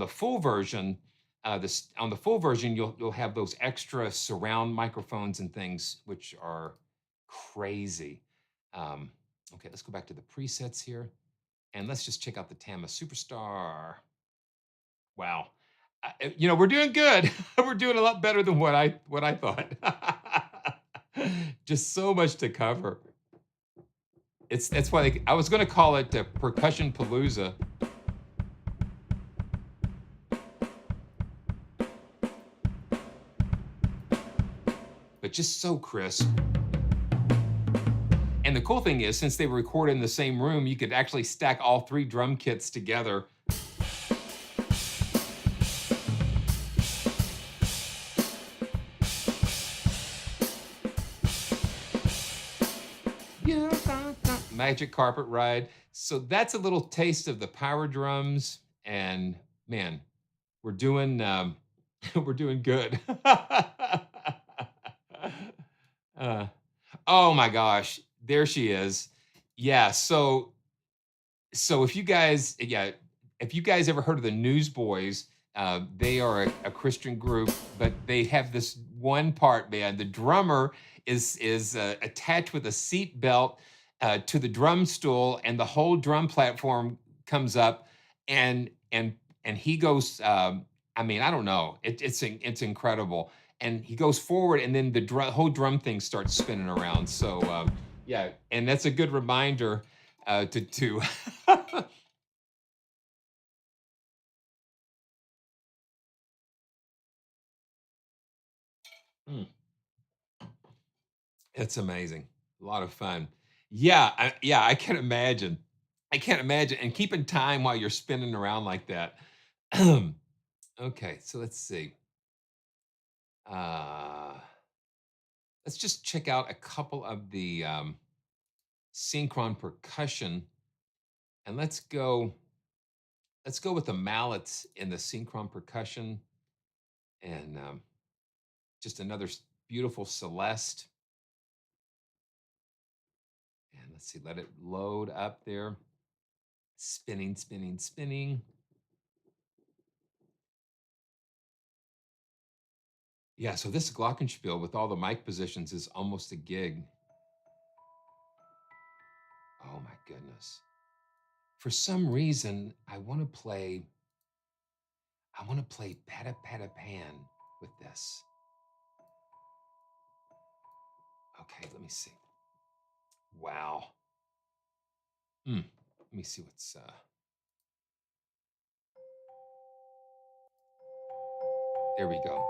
A: full version, you'll have those extra surround microphones and things, which are crazy. Okay, let's go back to the presets here, and let's just check out the Tama Superstar. Wow. We're doing good. We're doing a lot better than what I thought. Just so much to cover. That's why I was going to call it Percussion Palooza. But just so crisp. And the cool thing is, since they were recorded in the same room, you could actually stack all 3 drum kits together. Magic carpet ride. So that's a little taste of the power drums, and man, we're doing good. Oh my gosh, There she is. Yeah. So if you guys, if you guys ever heard of the Newsboys, they are a Christian group, but they have this one part, man. The drummer is attached with a seat belt to the drum stool, and the whole drum platform comes up, and and and he goes. I mean, I don't know. It's incredible, and he goes forward, and then the whole drum thing starts spinning around. So yeah, and that's a good reminder to Mm, it's amazing. A lot of fun. Yeah, I can imagine. I can't imagine. And keeping time while you're spinning around like that. Okay, so let's see. Uh, let's just check out a couple of the synchron percussion, and let's go with the mallets in the synchron percussion, and just another beautiful Celeste. And let's see, let it load up there. Spinning, spinning, spinning. Yeah, so this glockenspiel with all the mic positions is almost a gig. Oh my goodness. For some reason, I want to play Pata Pata Pan with this. Okay, let me see. Wow. Let me see what's there we go.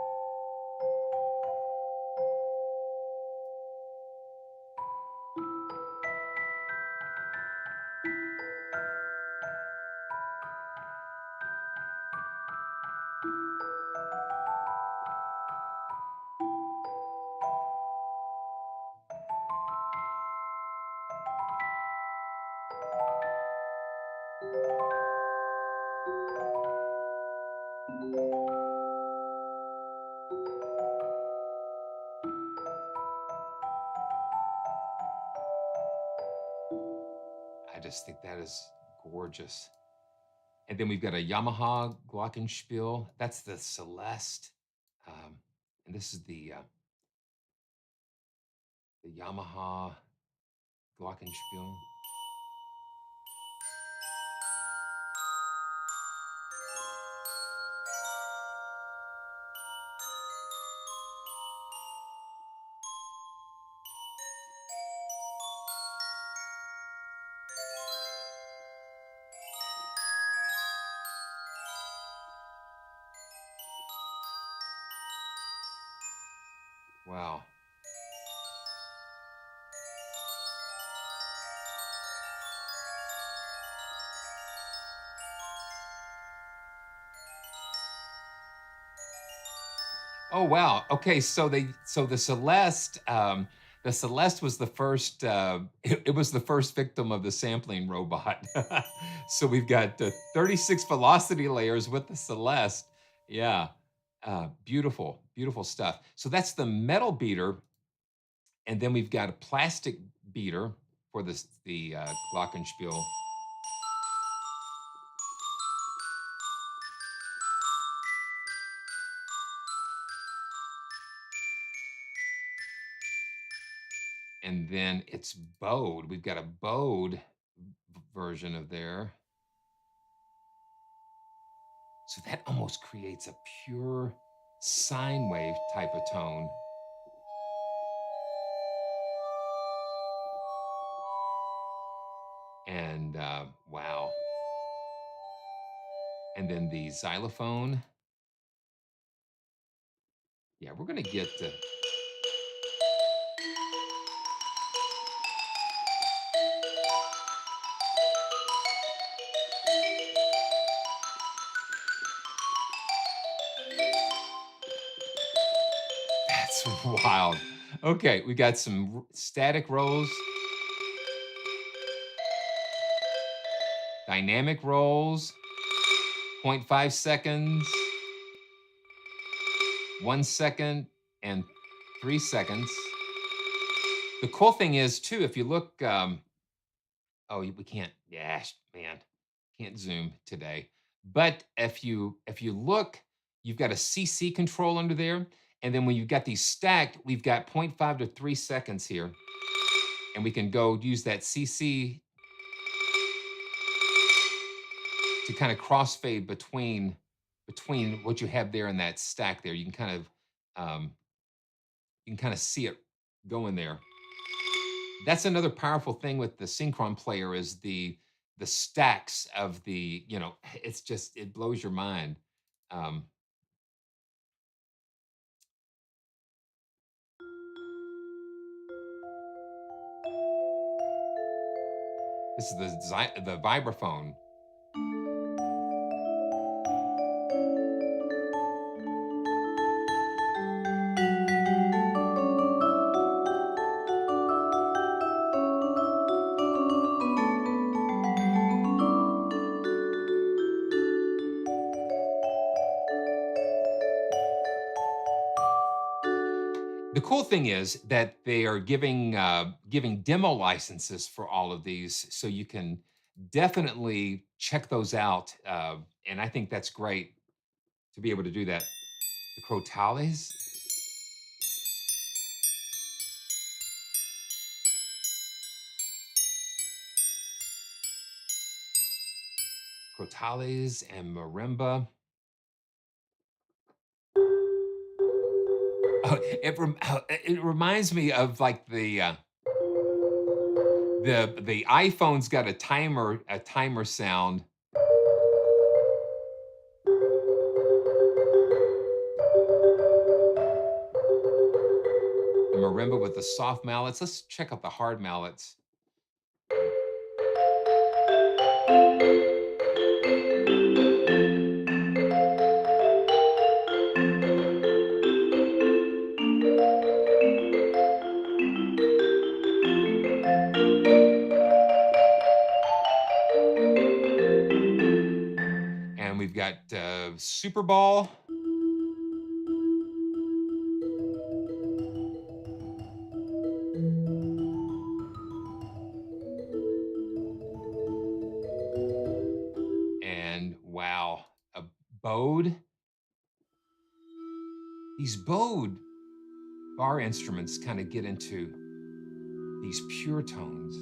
A: I just think that is gorgeous. And then we've got a Yamaha Glockenspiel. That's the Celeste. Um, and this is the Yamaha Glockenspiel. Wow. Oh wow. Okay, so the Celeste was the first it was the first victim of the sampling robot. So we've got 36 velocity layers with the Celeste. Yeah. Beautiful, beautiful stuff. So that's the metal beater, and then we've got a plastic beater for the glockenspiel. And then it's bowed. We've got a bowed version of there. So that almost creates a pure sine wave type of tone. And wow. And then the xylophone. Yeah, we're going to get that's wild. Okay, we got some static rolls, dynamic rolls, 0.5 seconds, 1 second, and 3 seconds. The cool thing is too, if you look, oh, we can't, yeah, man, can't zoom today. But if you look, you've got a CC control under there, and then when you've got these stacked, we've got 0.5 to 3 seconds here, and we can go use that CC to kind of crossfade between what you have there and that stack there. You can kind of see it going there. That's another powerful thing with the Synchron player is the stacks of the, it's just it blows your mind. Um, this is the vibraphone. The cool thing is that they are giving demo licenses for all of these, so you can definitely check those out. And I think that's great to be able to do that. The crotales, crotales, and marimba. Oh, it reminds me of like the iPhone's got a timer sound. The marimba with the soft mallets. Let's check out the hard mallets. And we've got Super Ball. And wow, a bowed. These bowed bar instruments kind of get into these pure tones.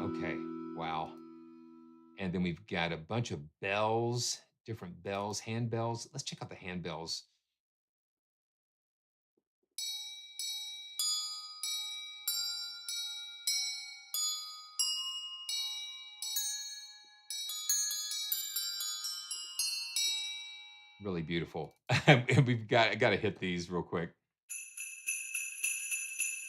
A: Okay, wow. And then we've got a bunch of bells, different bells, hand bells. Let's check out the hand bells. Really beautiful. And I got to hit these real quick.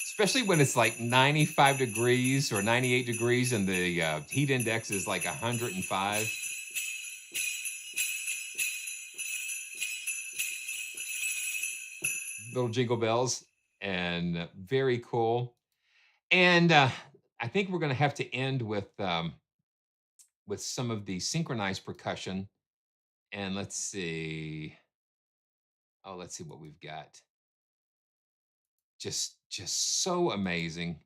A: Especially when it's like 95 degrees or 98 degrees and the heat index is like 105. Little jingle bells, and very cool. And I think we're going to have to end with some of the synchronized percussion. And let's see. Oh, let's see what we've got. Just so amazing.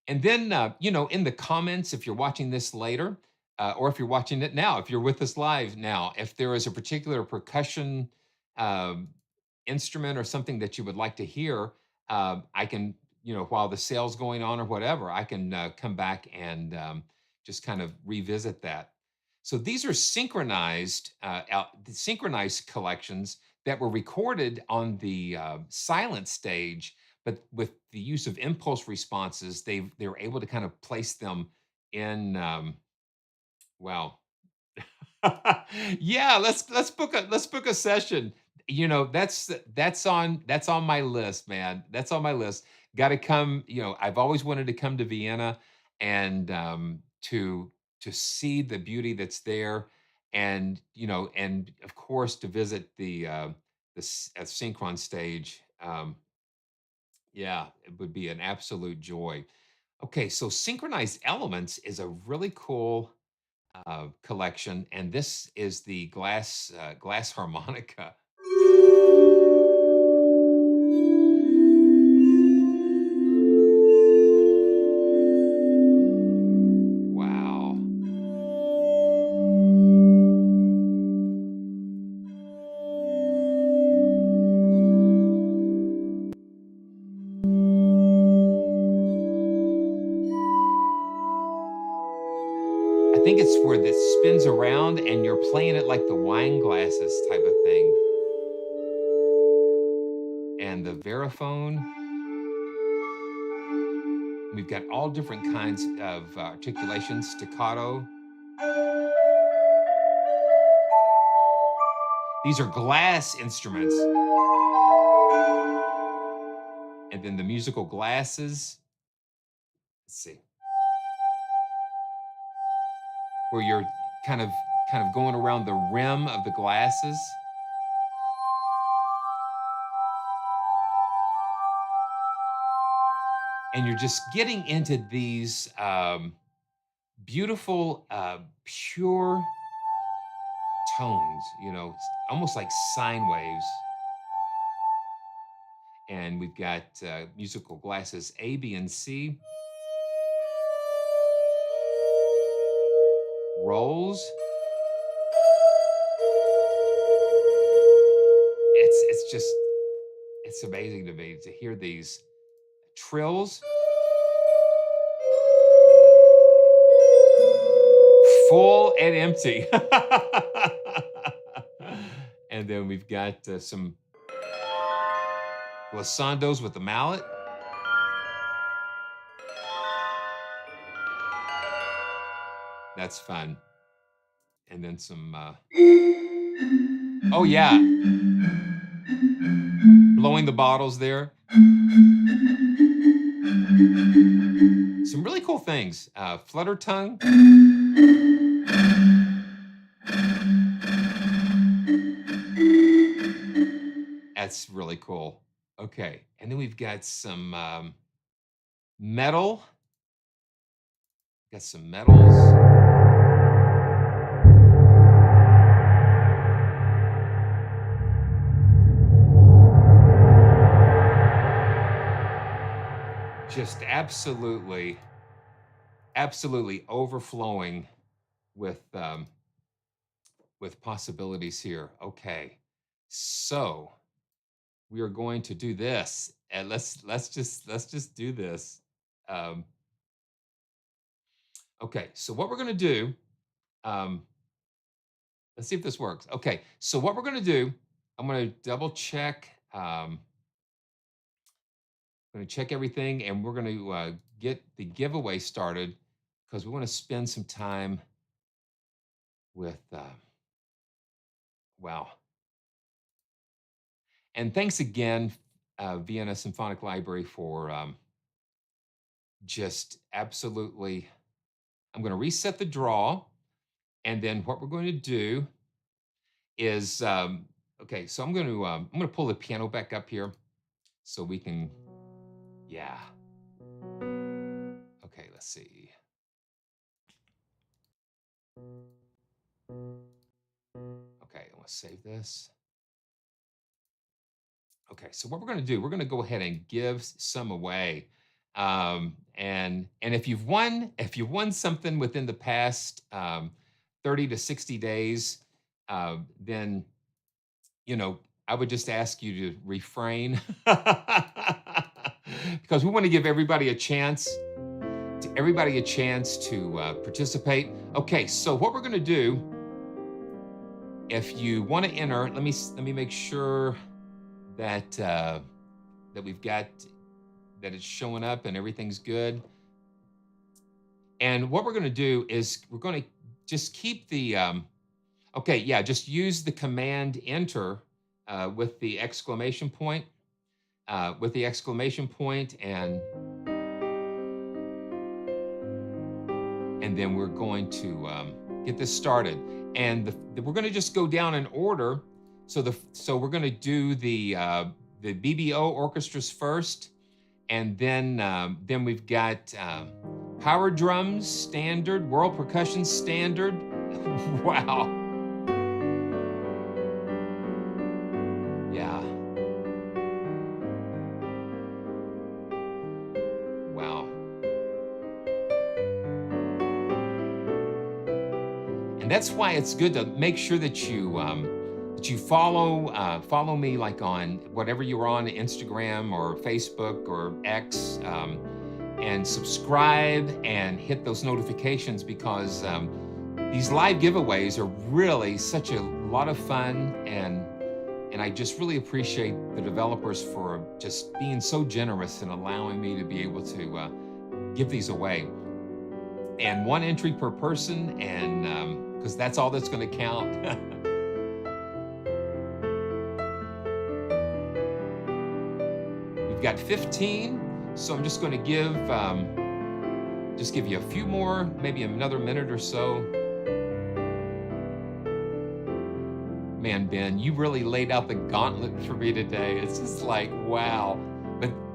A: And then, in the comments, if you're watching this later, or if you're watching it now, if you're with us live now, if there is a particular percussion um, instrument or something that you would like to hear, I can, while the sale's going on or whatever, I can come back and just kind of revisit that. So these are the synchronized collections that were recorded on the silent stage, but with the use of impulse responses, they were able to kind of place them in. Wow, yeah, let's book a session. That's on my list, man. That's on my list. Got to come. I've always wanted to come to Vienna and to see the beauty that's there, and of course to visit the Synchron stage. Yeah, it would be an absolute joy. Okay, so synchronized elements is a really cool collection, and this is the glass harmonica. Wow. I think it's where this spins around and you're playing it like the wine glasses type of thing. And the Verifone. We've got all different kinds of articulation, staccato. These are glass instruments. And then the musical glasses. Let's see. Where you're kind of going around the rim of the glasses. And you're just getting into these beautiful, pure tones, you know, almost like sine waves. And we've got musical glasses A, B, and C. Rolls. It's amazing to me to hear these trills. Full and empty. And then we've got some glissandos with the mallet. That's fun. And then some, oh yeah. Blowing the bottles there. Some really cool things. Flutter tongue. That's really cool. Okay, and then we've got some metal. Got some metals. Just absolutely overflowing with possibilities here. Okay, so we are going to do this, and let's just do this. Okay, so what we're going to do, let's see if this works. Okay, so what we're going to do, I'm going to double check. I'm going to check everything, and we're going to get the giveaway started because we want to spend some time with, wow. And thanks again, Vienna Symphonic Library, for just absolutely, I'm going to reset the draw. And then what we're going to do is, okay, so I'm going to pull the piano back up here so we can, yeah. Okay, let's see. Okay, I want to save this. Okay, so what we're going to do, we're going to go ahead and give some away. And if you've won something within the past 30 to 60 days, then, you know, I would just ask you to refrain because we want to give everybody a chance to participate. Okay, so what we're going to do, if you want to enter, let me make sure that that we've got that it's showing up and everything's good. And what we're going to do is we're going to just keep the okay, yeah, just use the command enter with the exclamation point, and then we're going to get this started. And we're going to just go down in order. So we're going to do the BBO orchestras first, and then we've got Power drums, standard. World percussion, standard. Wow. Yeah. Wow. And that's why it's good to make sure that you follow me, like on whatever you're on, Instagram or Facebook or X, and subscribe and hit those notifications, because these live giveaways are really such a lot of fun, and I just really appreciate the developers for just being so generous and allowing me to be able to give these away. And one entry per person, and because that's all that's going to count. We've got 15, so I'm just going to give you a few more, maybe another minute or so. Man, Ben, you really laid out the gauntlet for me today. It's just like, wow.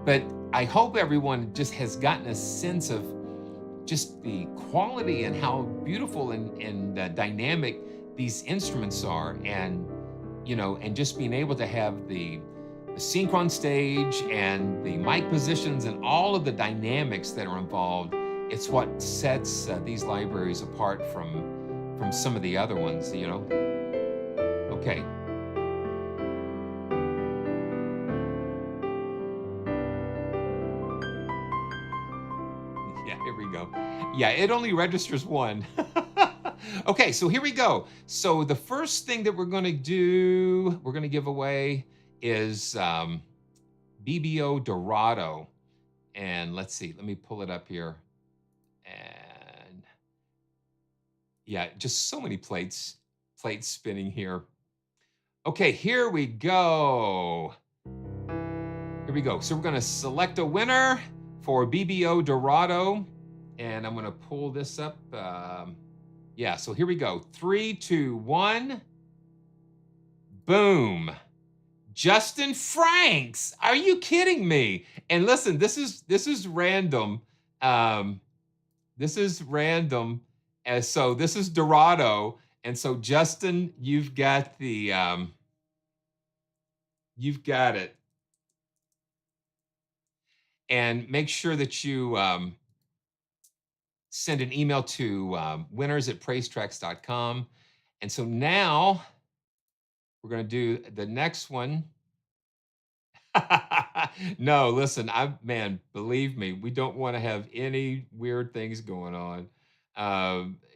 A: But I hope everyone just has gotten a sense of just the quality and how beautiful and dynamic these instruments are, and and just being able to have the synchron stage and the mic positions and all of the dynamics that are involved. It's what sets these libraries apart from some of the other ones, Okay. Yeah, here we go. Yeah, it only registers one. Okay, so here we go. So the first thing that we're going to give away is BBO Dorado. And let's see, let me pull it up here. And yeah, just so many plates spinning here. Okay, here we go. Here we go. So we're going to select a winner for BBO Dorado, and I'm going to pull this up. Yeah, so here we go. 3, 2, 1. Boom. Justin Franks. Are you kidding me? And listen, this is random. This is random. And so this is Dorado. And so Justin, you've got the you've got it. And make sure that you send an email to winners@praisetracks.com. And so now we're going to do the next one. No, listen, man, believe me, we don't want to have any weird things going on.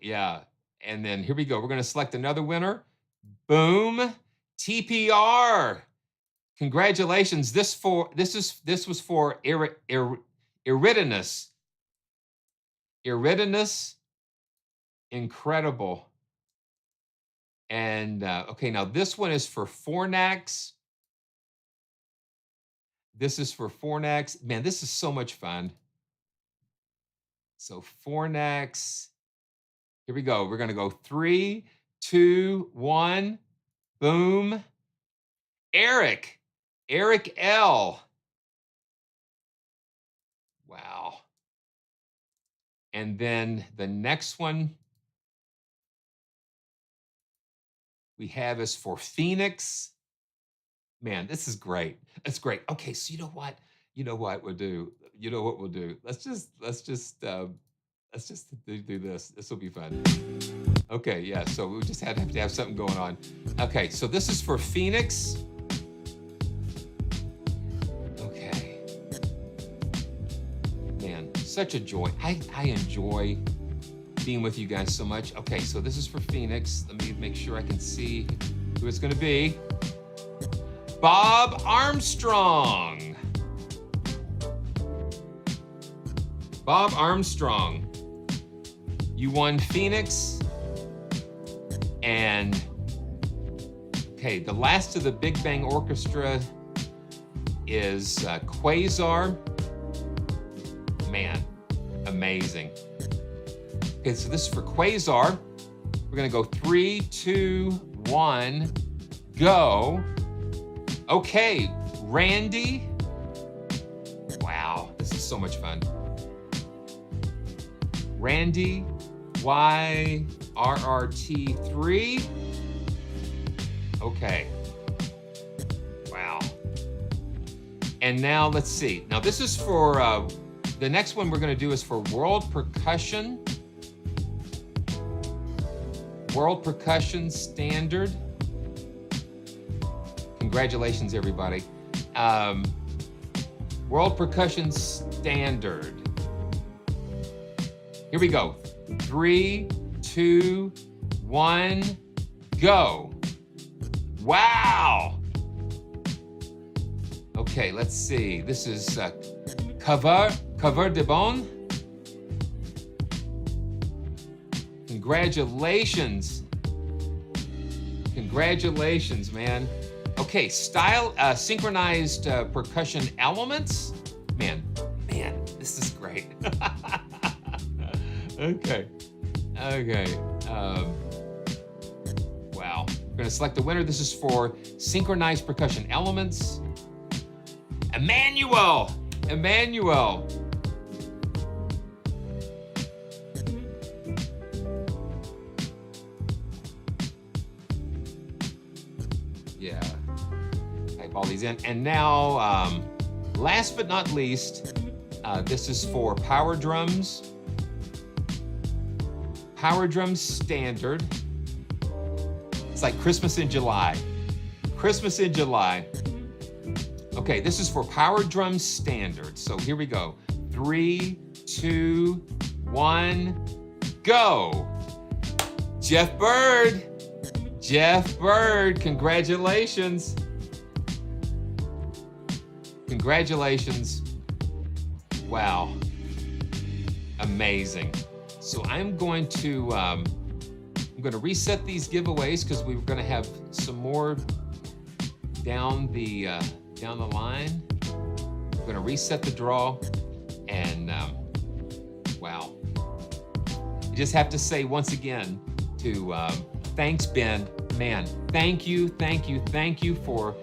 A: Yeah. And then here we go. We're going to select another winner. Boom. TPR. Congratulations. This was for Iridinis. Iridinis. Incredible. And okay, now this one is for Fornax. This is for Fornax. Man, this is so much fun. So Fornax. Here we go. We're going to go 3, 2, 1. Boom. Eric L. Wow. And then the next one we have is for Phoenix. Man, this is great. That's great. Okay, so you know what we'll do? You know what we'll do? Let's just do this. This will be fun. Okay, yeah. So we just have to have something going on. Okay, so this is for Phoenix. Okay. Man, such a joy. I enjoy being with you guys so much. Okay, so this is for Phoenix. Let me make sure I can see who it's going to be. Bob Armstrong. Bob Armstrong. You won Phoenix. And, okay, the last of the Big Bang Orchestra is Quasar. Man, amazing. Okay, so this is for Quasar. We're going to go 3, 2, 1, go. Okay, Randy. Wow, this is so much fun. Randy YRRT3. Okay. Wow. And now let's see. Now this is for, the next one we're going to do is for World Percussion Standard. Congratulations, everybody. World Percussion Standard. Here we go. 3, 2, 1, go. Wow. Okay, let's see. This is cover de bon. Congratulations. Congratulations, man. Okay, style, synchronized percussion elements. Man, this is great. Okay. Wow. We're gonna select the winner. This is for synchronized percussion elements. Emmanuel. Yeah. Type all these in. And now, last but not least, this is for power drums. Power drums standard. It's like Christmas in July. Christmas in July. Okay, this is for power drums standard. So here we go. 3, 2, 1, go. Jeff Bird, congratulations. Congratulations. Wow, amazing. So I'm going to reset these giveaways because we're going to have some more down the line. I'm going to reset the draw, and wow. I just have to say once again to thanks, Ben. Man, thank you for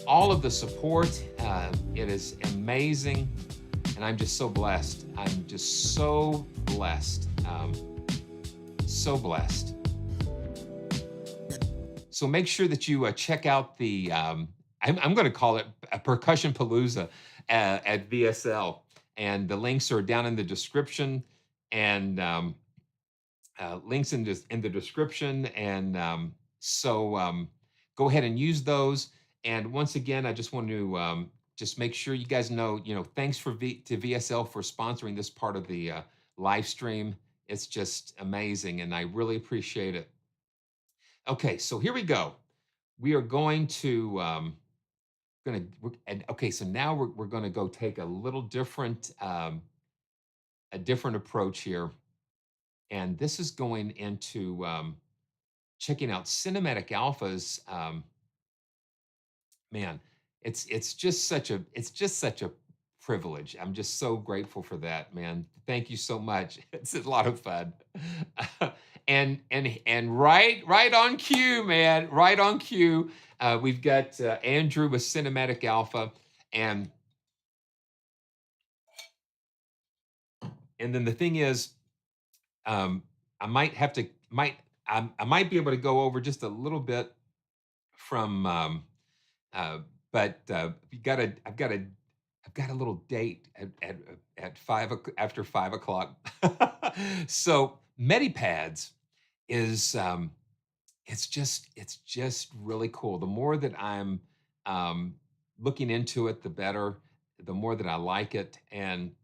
A: all of the support. It is amazing, and I'm just so blessed. I'm just so blessed. So blessed. So make sure that you check out the, I'm going to call it a Percussion Palooza at VSL. And the links are down in the description, and links in the description. And so go ahead and use those. And once again, I just want to just make sure you guys know, thanks to VSL for sponsoring this part of the live stream. It's just amazing, and I really appreciate it. Okay, so here we go. We are going to okay. So now we're going to go take a little different approach here, and this is going into checking out cinematic alphas. Man, it's just such a privilege. I'm just so grateful for that, man. Thank you so much. It's a lot of fun. and right on cue, man. Right on cue. We've got Andrew with Cinematic Alpha, and then the thing is, I might be able to go over just a little bit from, but I've got a little date at after 5 o'clock. So MEDIPADS is it's just really cool. The more that I'm looking into it, the better. The more that I like it, and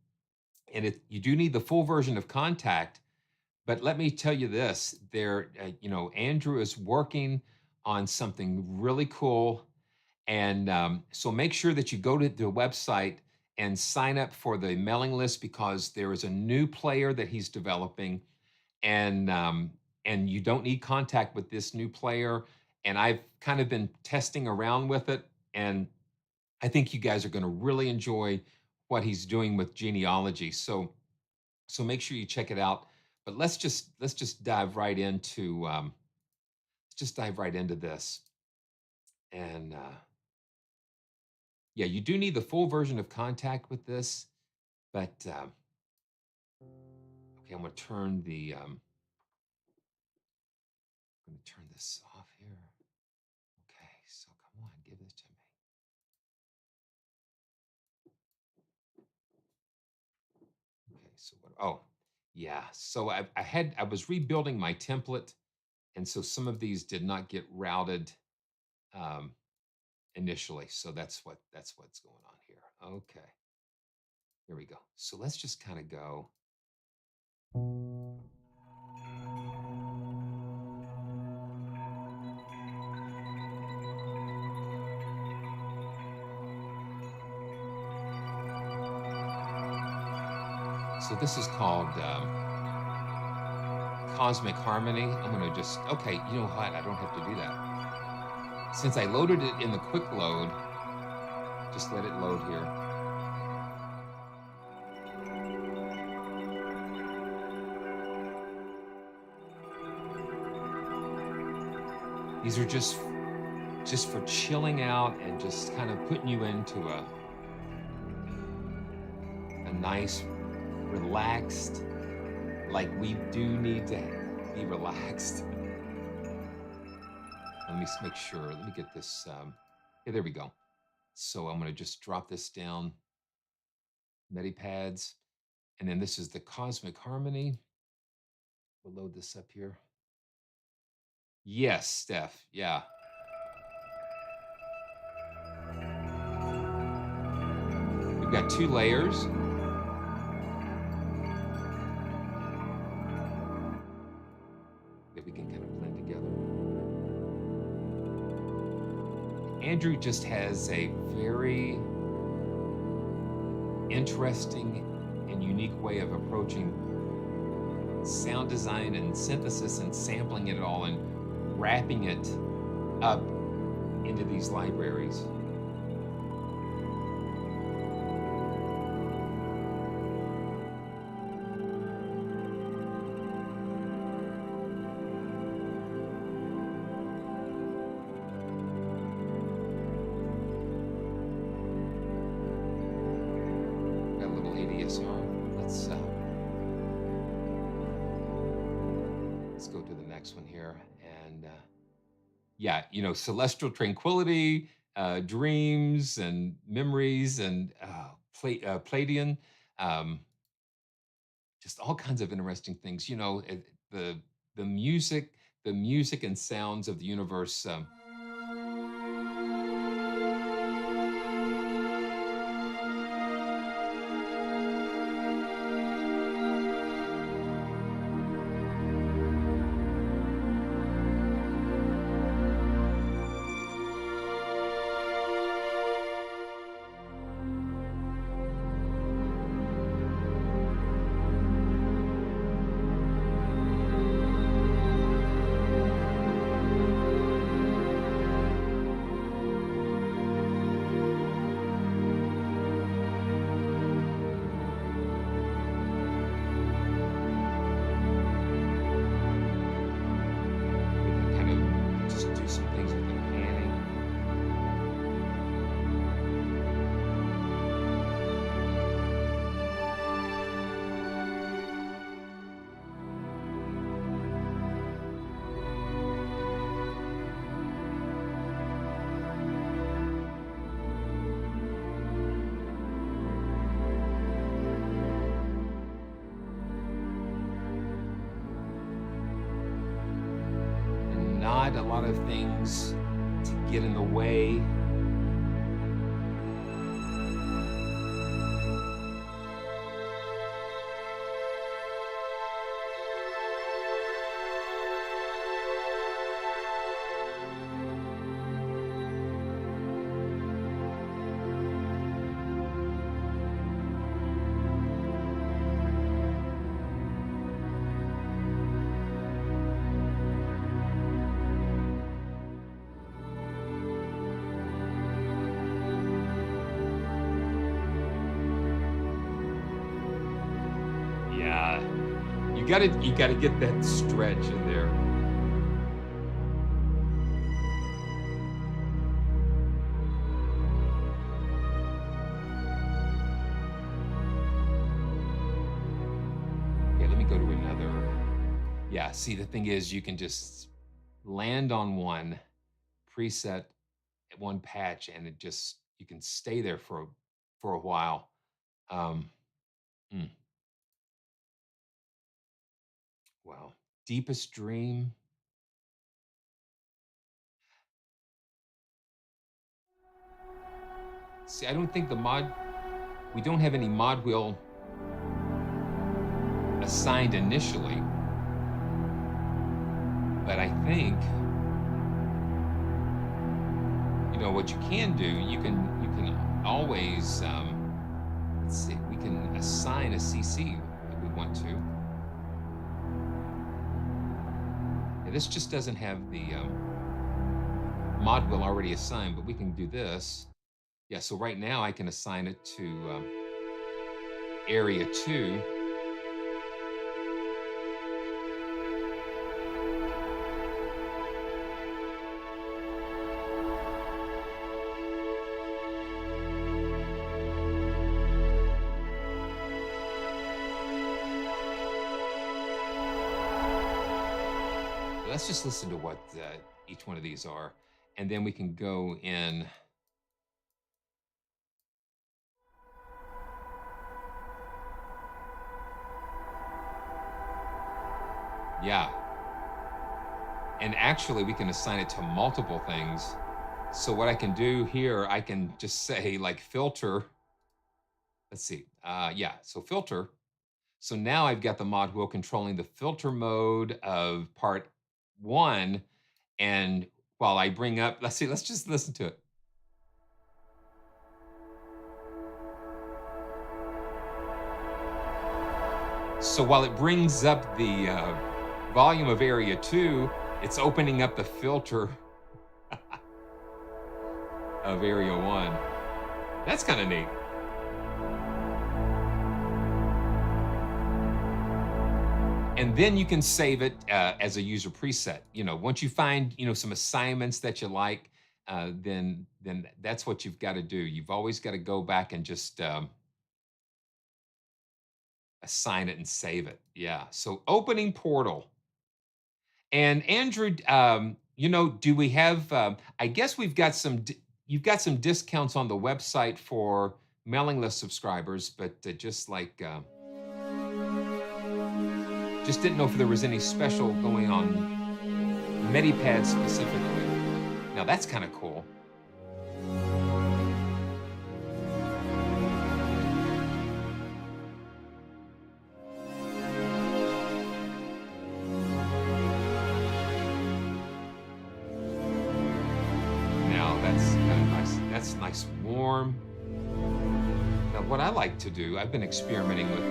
A: you do need the full version of Contact. But let me tell you this: Andrew is working on something really cool. And so make sure that you go to the website and sign up for the mailing list, because there is a new player that he's developing, and you don't need contact with this new player. And I've kind of been testing around with it, and I think you guys are going to really enjoy what he's doing with genealogy. So make sure you check it out. But let's just dive right into this. And yeah, you do need the full version of Contact with this, but okay, Okay, I'm going to turn the, I'm going to turn this off here. Okay, so come on, give this to me. Okay, so what, oh, yeah. So I was rebuilding my template, and so some of these did not get routed initially. So that's what's going on here. Okay, here we go. So let's just kind of go. So this is called Cosmic Harmony. I'm going to just, okay, you know what? I don't have to do that. Since I loaded it in the quick load, just let it load here. These are just for chilling out and just kind of putting you into a nice, relaxed, like we do need to be relaxed. Let me make sure, let me get this, yeah, there we go. So I'm gonna just drop this down, MEDIPADS, and then this is the Cosmic Harmony. We'll load this up here. Yes, Steph, yeah. We've got 2 layers. That we can kind of blend together. Andrew just has a very interesting and unique way of approaching sound design and synthesis and sampling it all and wrapping it up into these libraries. Let's go to the next one here. And yeah, you know, celestial tranquility, dreams and memories and Palladian, just all kinds of interesting things. You know, the music and sounds of the universe. Not a lot of things to get in the way. You gotta get that stretch in there. Okay, let me go to Yeah, see, the thing is, you can just land on one preset, one patch, and it just, you can stay there for a while. Um, mm, wow. Deepest Dream. See, I don't think we don't have any mod wheel assigned initially, but I think, what you can do, you can always, let's see, we can assign a CC if we want to. Yeah, this just doesn't have the mod wheel already assigned, but we can do this. Yeah, so right now I can assign it to area 2. Let's just listen to what each one of these are, and then we can go in. Yeah. And actually, we can assign it to multiple things. So what I can do here, I can just say like filter. Let's see. Yeah, so filter. So now I've got the mod wheel controlling the filter mode of part 1. And while I bring up, let's see, let's just listen to it. So while it brings up the volume of area 2, it's opening up the filter of area 1. That's kind of neat. And then you can save it as a user preset. Once you find, some assignments that you like, then that's what you've got to do. You've always got to go back and just assign it and save it. Yeah. So opening portal. And Andrew, do we have? I guess we've got you've got some discounts on the website for mailing list subscribers, but just didn't know if there was any special going on MEDIPADS specifically. Now that's kind of cool. That's nice, warm. Now, what I like to do, I've been experimenting with.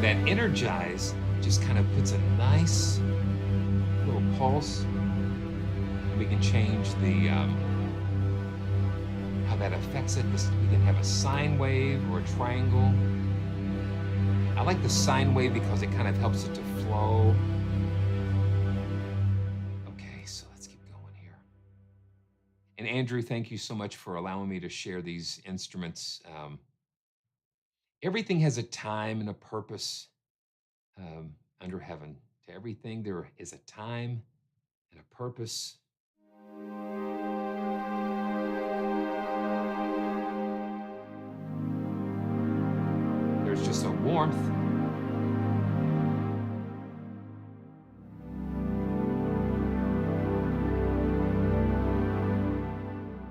A: That energize just kind of puts a nice little pulse. And we can change the how that affects it. We can have a sine wave or a triangle. I like the sine wave because it kind of helps it to flow. Okay, so let's keep going here. And Andrew, thank you so much for allowing me to share these instruments. Everything has a time and a purpose under heaven. To everything there is a time and a purpose. There's just a warmth.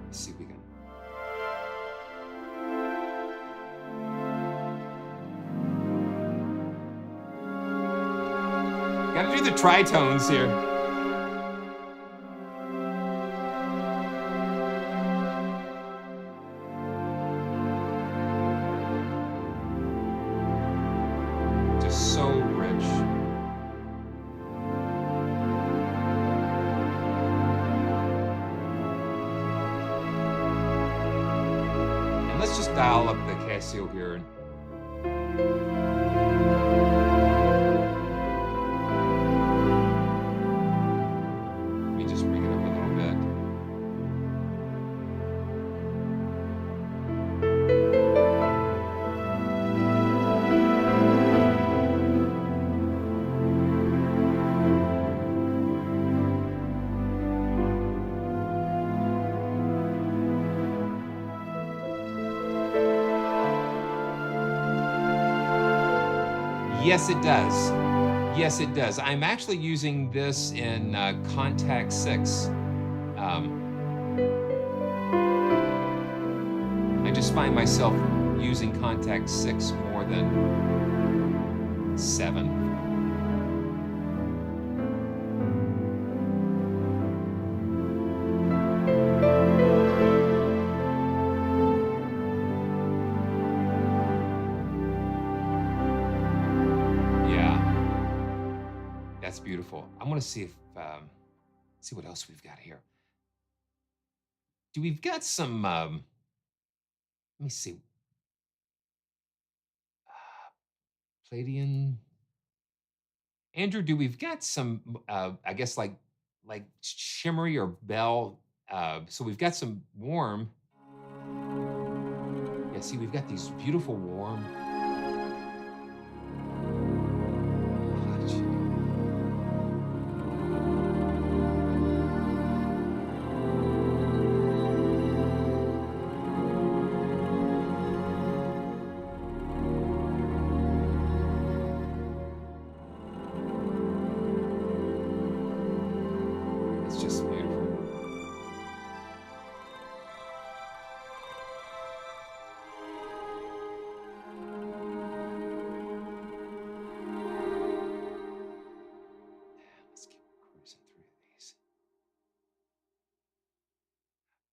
A: Let's see if we can. Gotta do the tritones here. Just so rich. dial up the Casio here. Let me just bring it up a little bit. Yes, it does. Yes, it does. I'm actually using this in Contact 6. I just find myself using Contact 6 more than 7. That's beautiful. I'm gonna see if see what else we've got here. We've got some? Let me see. Palladian. Andrew, we've got some? I guess like shimmery or bell. So we've got some warm. Yeah, see, we've got these beautiful warm.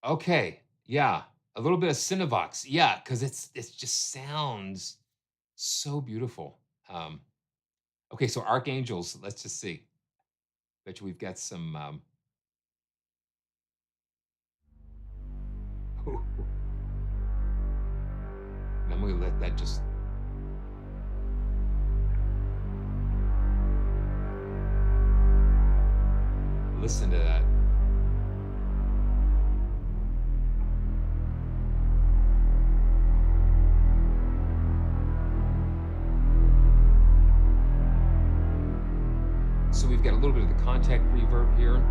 A: Okay, yeah, a little bit of Cinevox, yeah, because it just sounds so beautiful. Okay, so Archangels, let's just see. Bet you we've got some. I'm gonna let that just. Listen to that. So we've got a little bit of the contact reverb here.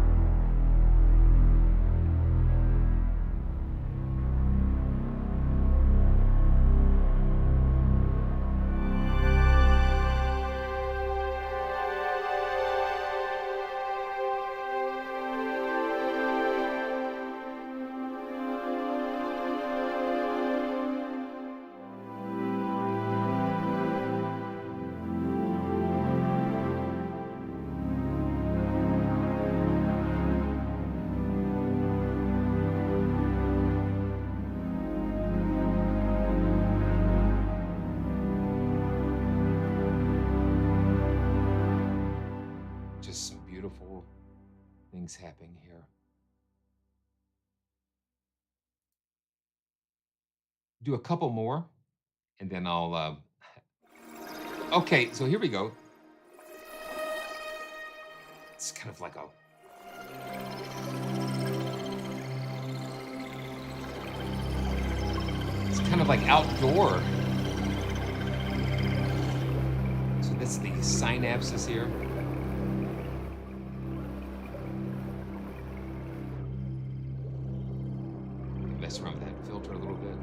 A: Just some beautiful things happening here. Do a couple more, and then I'll. Okay, so here we go. It's kind of like a. It's kind of like outdoor. So that's the synapses here. Mess around with that filter a little bit.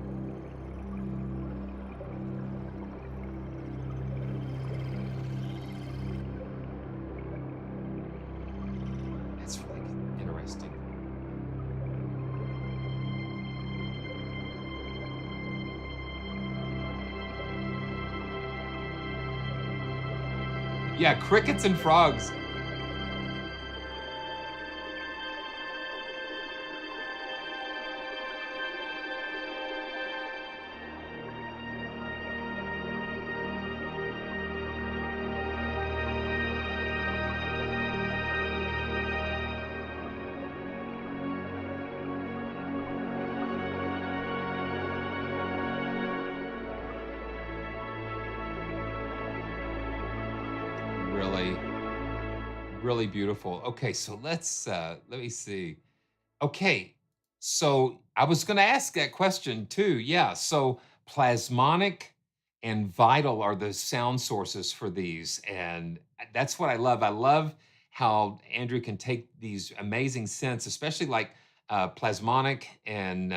A: That's really interesting. Yeah, crickets and frogs. Really beautiful. Okay, so let me see. Okay, so I was going to ask that question too. Yeah, so plasmonic and vital are the sound sources for these, and that's what I love. I love how Andrew can take these amazing synths, especially like plasmonic, and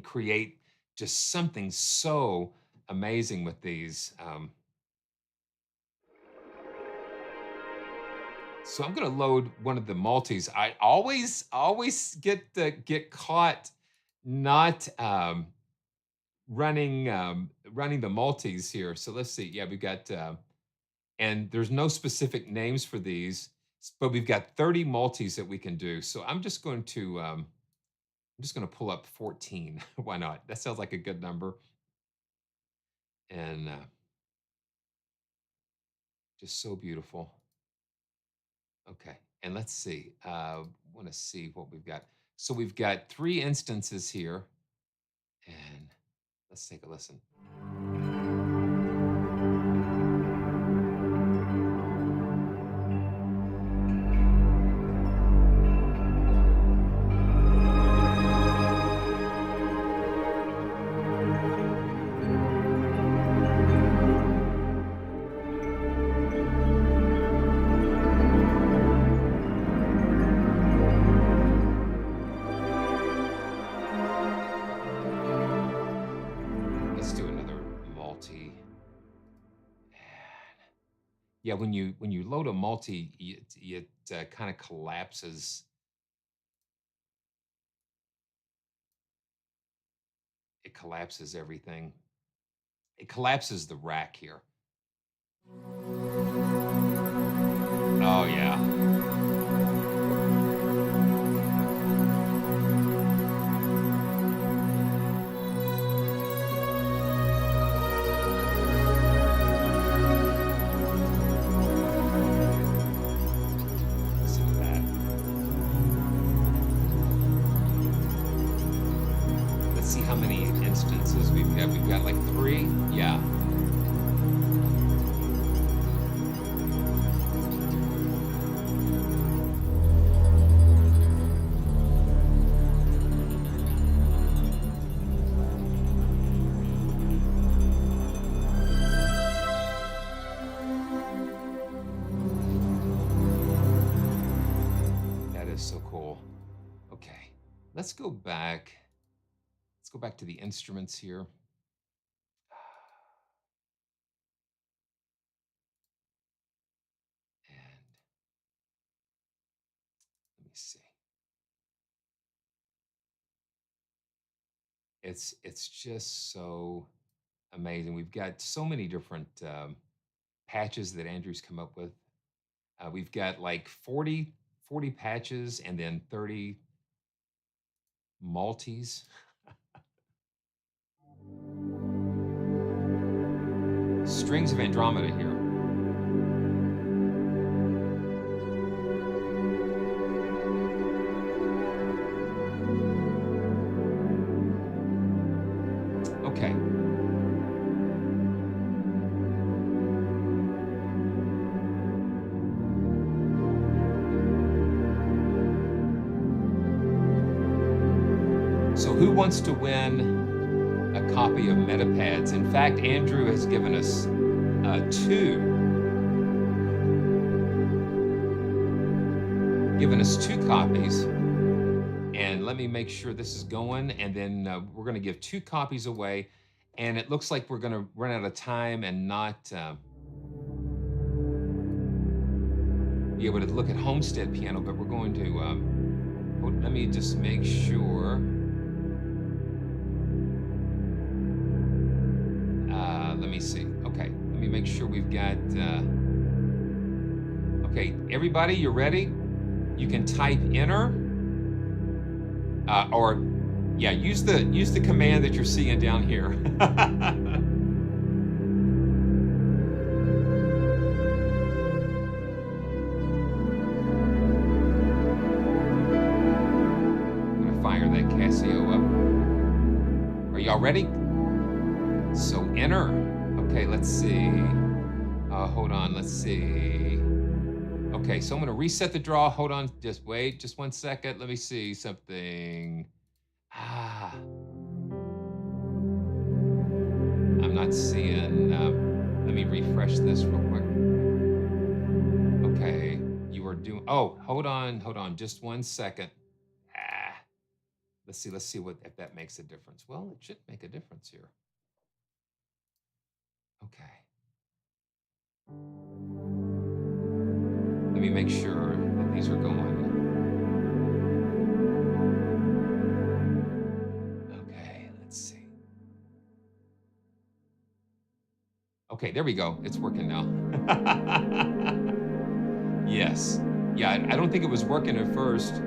A: create just something so amazing with these. So I'm going to load one of the multis. I always get caught not running the multis here. So let's see. Yeah, we've got and there's no specific names for these, but we've got 30 multis that we can do. So I'm just going to pull up 14. Why not? That sounds like a good number. And just so beautiful. Okay, and let's see. Want to see what we've got. So we've got 3 instances here, and let's take a listen. Let's do another multi. Yeah, when you load a multi, it kind of collapses. It collapses everything. It collapses the rack here. Oh yeah. Listen to that. Let's see how many instances we've got. We've got like 3. Yeah. That is so cool. Okay. Let's go back. Let's go back to the instruments here. And let me see. It's just so amazing. We've got so many different patches that Andrew's come up with. We've got like 40 patches and then 30 multis. Strings of Andromeda here. Okay. So who wants to win a copy of MEDIPADS? In fact, Andrew has given us 2. Given us 2 copies. And let me make sure this is going. And then we're going to give 2 copies away. And it looks like we're going to run out of time and not be able to look at Homestead piano, but we're going to, let me just make sure. Let me see. Okay, let me make sure we've got, okay, everybody, you're ready? You can type enter, or yeah, use the command that you're seeing down here. I'm gonna fire that Casio up. Are y'all ready? So enter. Okay, let's see. Hold on, let's see. Okay, so I'm gonna reset the draw. Hold on, just wait, just 1 second. Let me see something. I'm not seeing, let me refresh this real quick. Okay, you are doing, oh, hold on, just 1 second. Let's see what, if that makes a difference. Well, it should make a difference here. Okay. Let me make sure that these are going. Okay, let's see. Okay, there we go. It's working now. Yes. Yeah, I don't think it was working at first.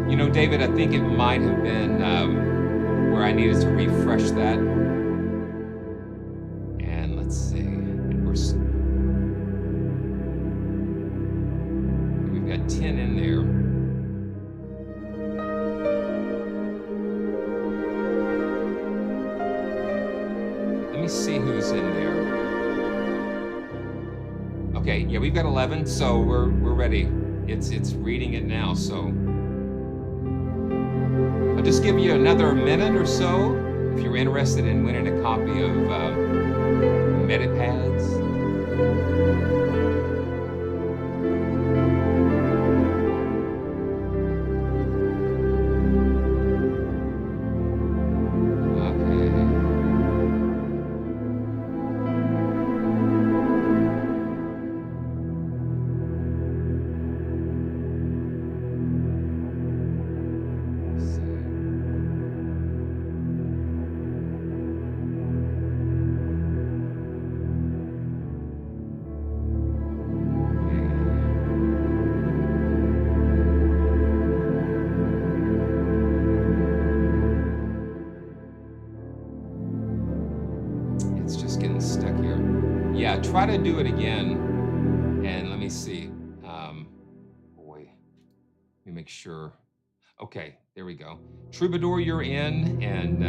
A: You know, David, I think it might have been where I needed to refresh that. And let's see. We've got 10 in there. Let me see who's in there. Okay, yeah, we've got 11, so we're ready. It's reading it now, so. I'll just give you another minute or so if you're interested in winning a copy of MEDIPADS. Yeah, try to do it again, and let me see. Boy, let me make sure. Okay, there we go. Troubadour, you're in, and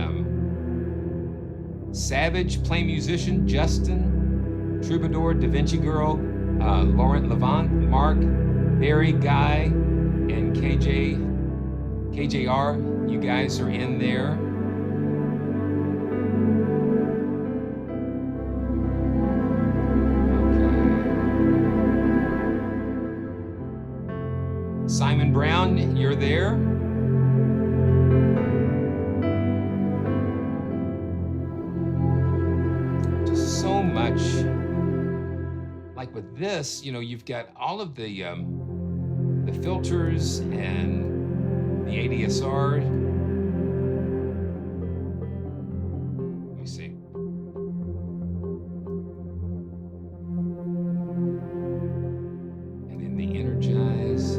A: Savage, play musician, Justin, Troubadour, Da Vinci Girl, Laurent Levant, Mark, Barry, Guy, and KJR. You guys are in there. Simon Brown, you're there. Just so much. Like with this, you know, you've got all of the filters and the ADSR. Let me see. And then the energize.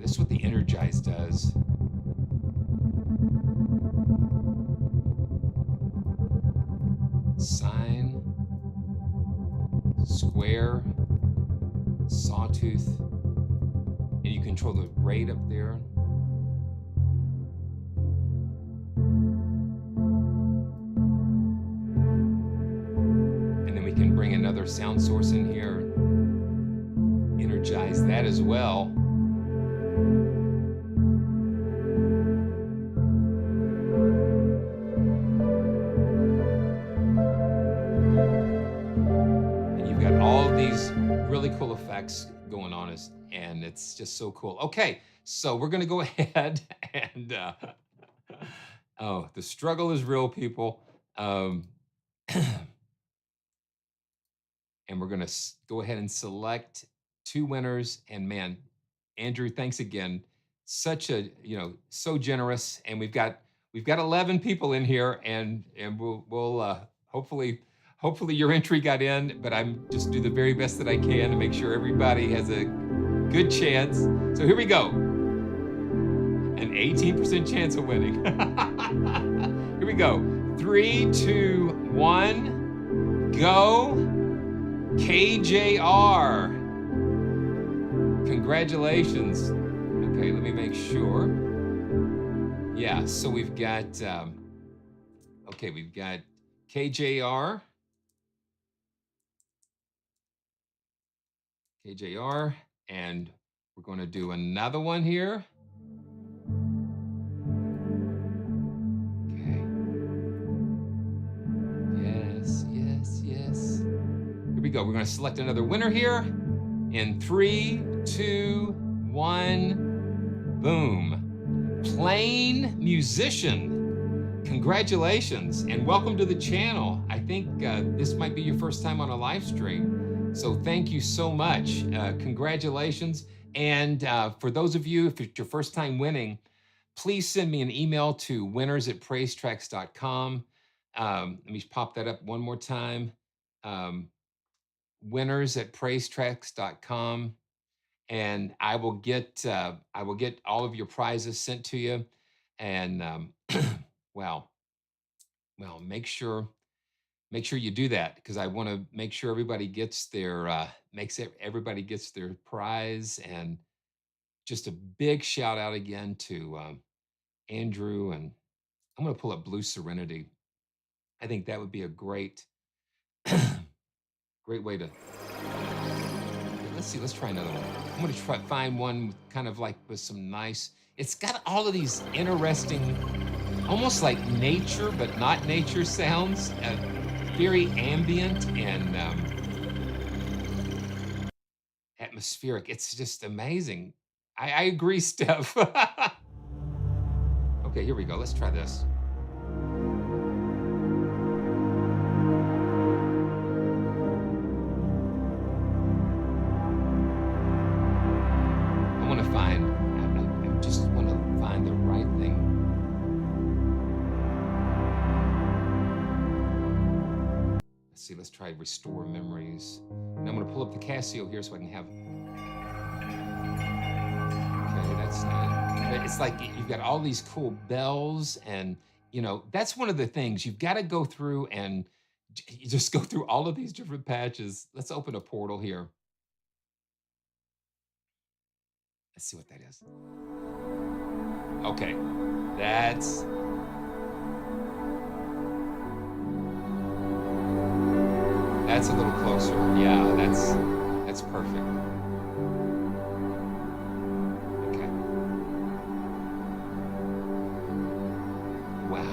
A: This is what the energize does. Sine, square, sawtooth, and you control the rate up there. And then we can bring another sound source in here, energize that as well. Really cool effects going on, and it's just so cool. Okay, So we're going to go ahead and, oh, the struggle is real, people. And we're going to go ahead and select 2 winners. And man, Andrew, thanks again. Such a, so generous. And we've got 11 people in here, and we'll hopefully your entry got in, but I'm just do the very best that I can to make sure everybody has a good chance. So here we go. An 18% chance of winning. Here we go. 3, 2, 1, go. KJR. Congratulations. Okay, let me make sure. Yeah, so we've got, we've got KJR. KJR, and we're going to do another one here. Okay. Yes, yes, yes. Here we go. We're going to select another winner here. In 3, 2, 1, boom. Plain Musician. Congratulations and welcome to the channel. I think this might be your first time on a live stream. So thank you so much. Congratulations. And for those of you, if it's your first time winning, please send me an email to winners@praisetracks.com. Let me pop that up one more time. Winners@praisetracks.com. And I will get all of your prizes sent to you. And well, make sure you do that, because I want to make sure everybody gets their everybody gets their prize. And just a big shout out again to Andrew. And I'm going to pull up Blue Serenity. I think that would be a great great way to. Let's see, let's try another one. I'm going to try find one kind of like with some nice. It's got all of these interesting, almost like nature but not nature sounds. Very ambient and atmospheric. It's just amazing. I agree, Steph. Okay, here we go. Let's try this. I just want to find the right thing. Let's see, let's try Restore Memories. And I'm going to pull up the Casio here so I can have. Okay, that's not. It's like you've got all these cool bells, and that's one of the things you've got to go through, and you just go through all of these different patches. Let's open a portal here. Let's see what that is. Okay, that's a little closer. Yeah, that's perfect. Okay. Wow.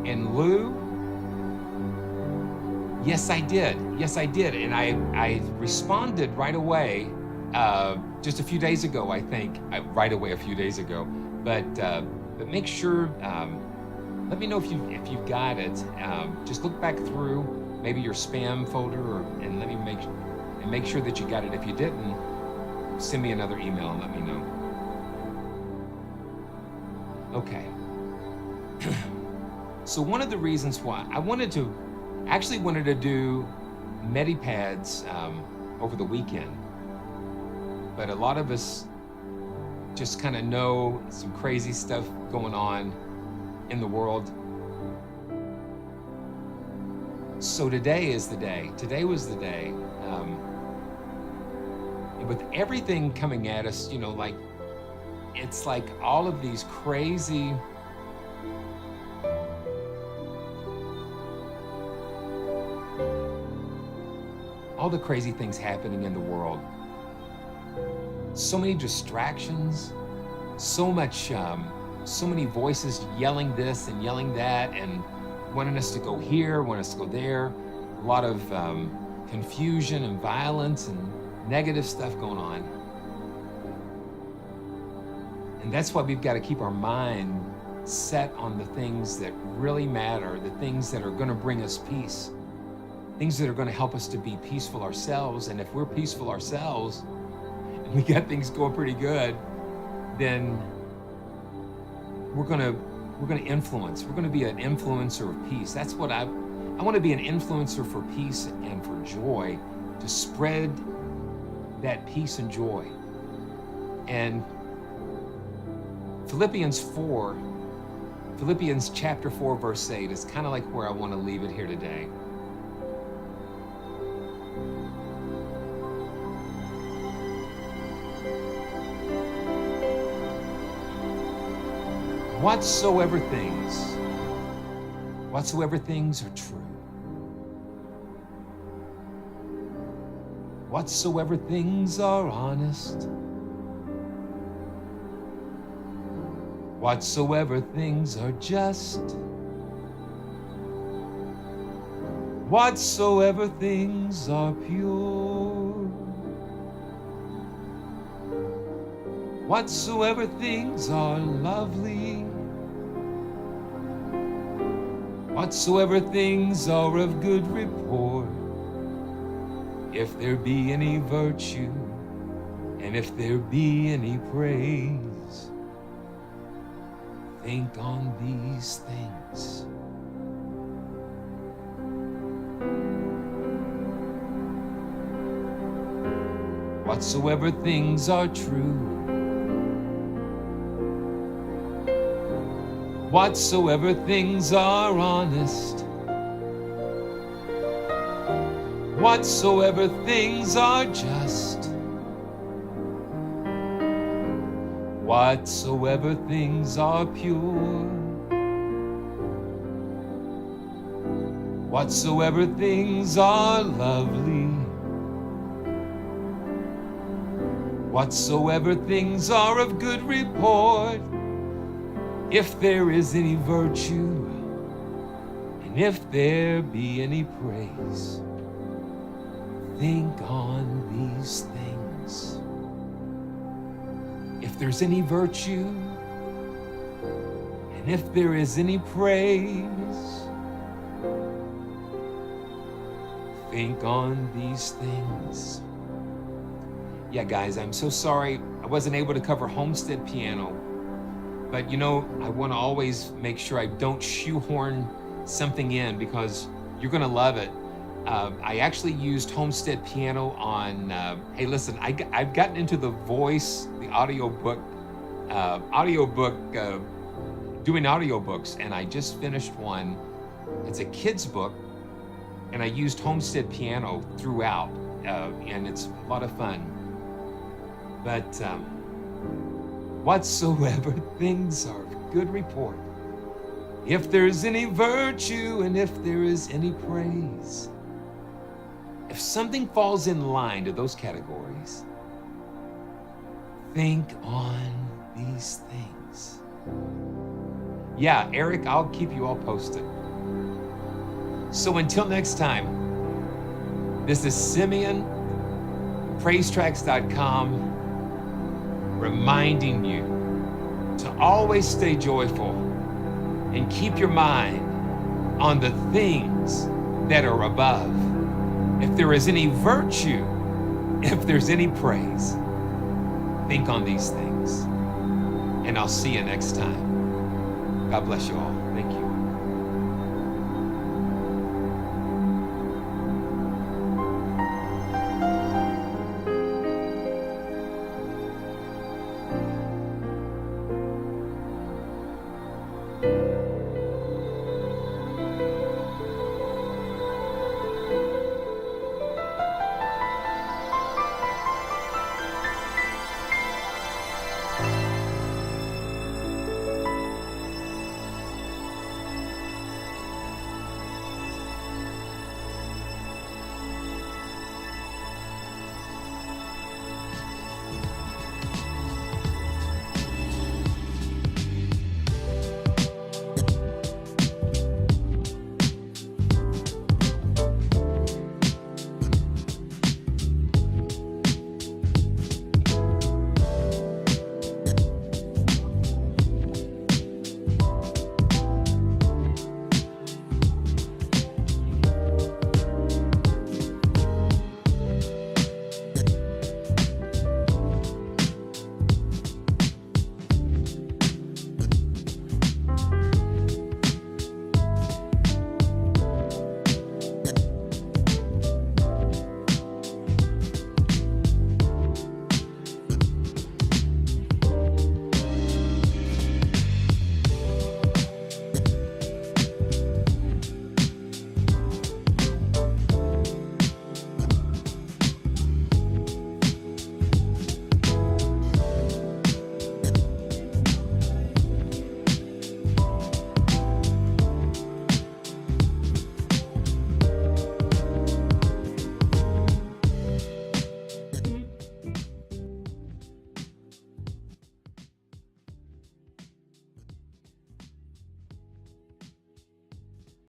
A: And Lou, yes, I did. Yes, I did. And I responded right away, just a few days ago, I think. Right away, a few days ago. But make sure, let me know if you've got it. Just look back through maybe your spam folder, and let me make sure that you got it. If you didn't, send me another email and let me know. Okay. So one of the reasons why I wanted to do MEDIPADS over the weekend, but a lot of us just kind of know some crazy stuff going on in the world. So today is the day. Today was the day. With everything coming at us, like it's like all of these crazy. All the crazy things happening in the world. So many distractions, so many voices yelling this and yelling that and wanting us to go here, wanting us to go there. A lot of confusion and violence and negative stuff going on. And that's why we've got to keep our mind set on the things that really matter, the things that are going to bring us peace, things that are going to help us to be peaceful ourselves. And if we're peaceful ourselves and we got things going pretty good, then we're going to influence. We're going to be an influencer of peace. That's what I want to be, an influencer for peace and for joy, to spread that peace and joy. And Philippians chapter 4, verse 8 is kind of like where I want to leave it here today. Whatsoever things are true, whatsoever things are honest, whatsoever things are just, whatsoever things are pure, whatsoever things are lovely, whatsoever things are of good report, if there be any virtue, and if there be any praise, think on these things. Whatsoever things are true, whatsoever things are honest, whatsoever things are just, whatsoever things are pure, whatsoever things are lovely, whatsoever things are of good report, if there is any virtue, and if there be any praise, think on these things. If there's any virtue, and if there is any praise, think on these things. Yeah, guys, I'm so sorry I wasn't able to cover Homestead piano. But I want to always make sure I don't shoehorn something in, because you're going to love it. I actually used Homestead piano on, hey, listen, I've gotten into the voice, the audiobook, doing audiobooks, and I just finished one. It's a kid's book, and I used Homestead piano throughout, and it's a lot of fun. But whatsoever things are of good report, if there's any virtue and if there is any praise, if something falls in line to those categories, think on these things. Yeah, Eric, I'll keep you all posted. So until next time, this is Simeon, PraiseTracks.com, reminding you to always stay joyful and keep your mind on the things that are above. If there is any virtue, if there's any praise, think on these things. And I'll see you next time. God bless you all. Thank you.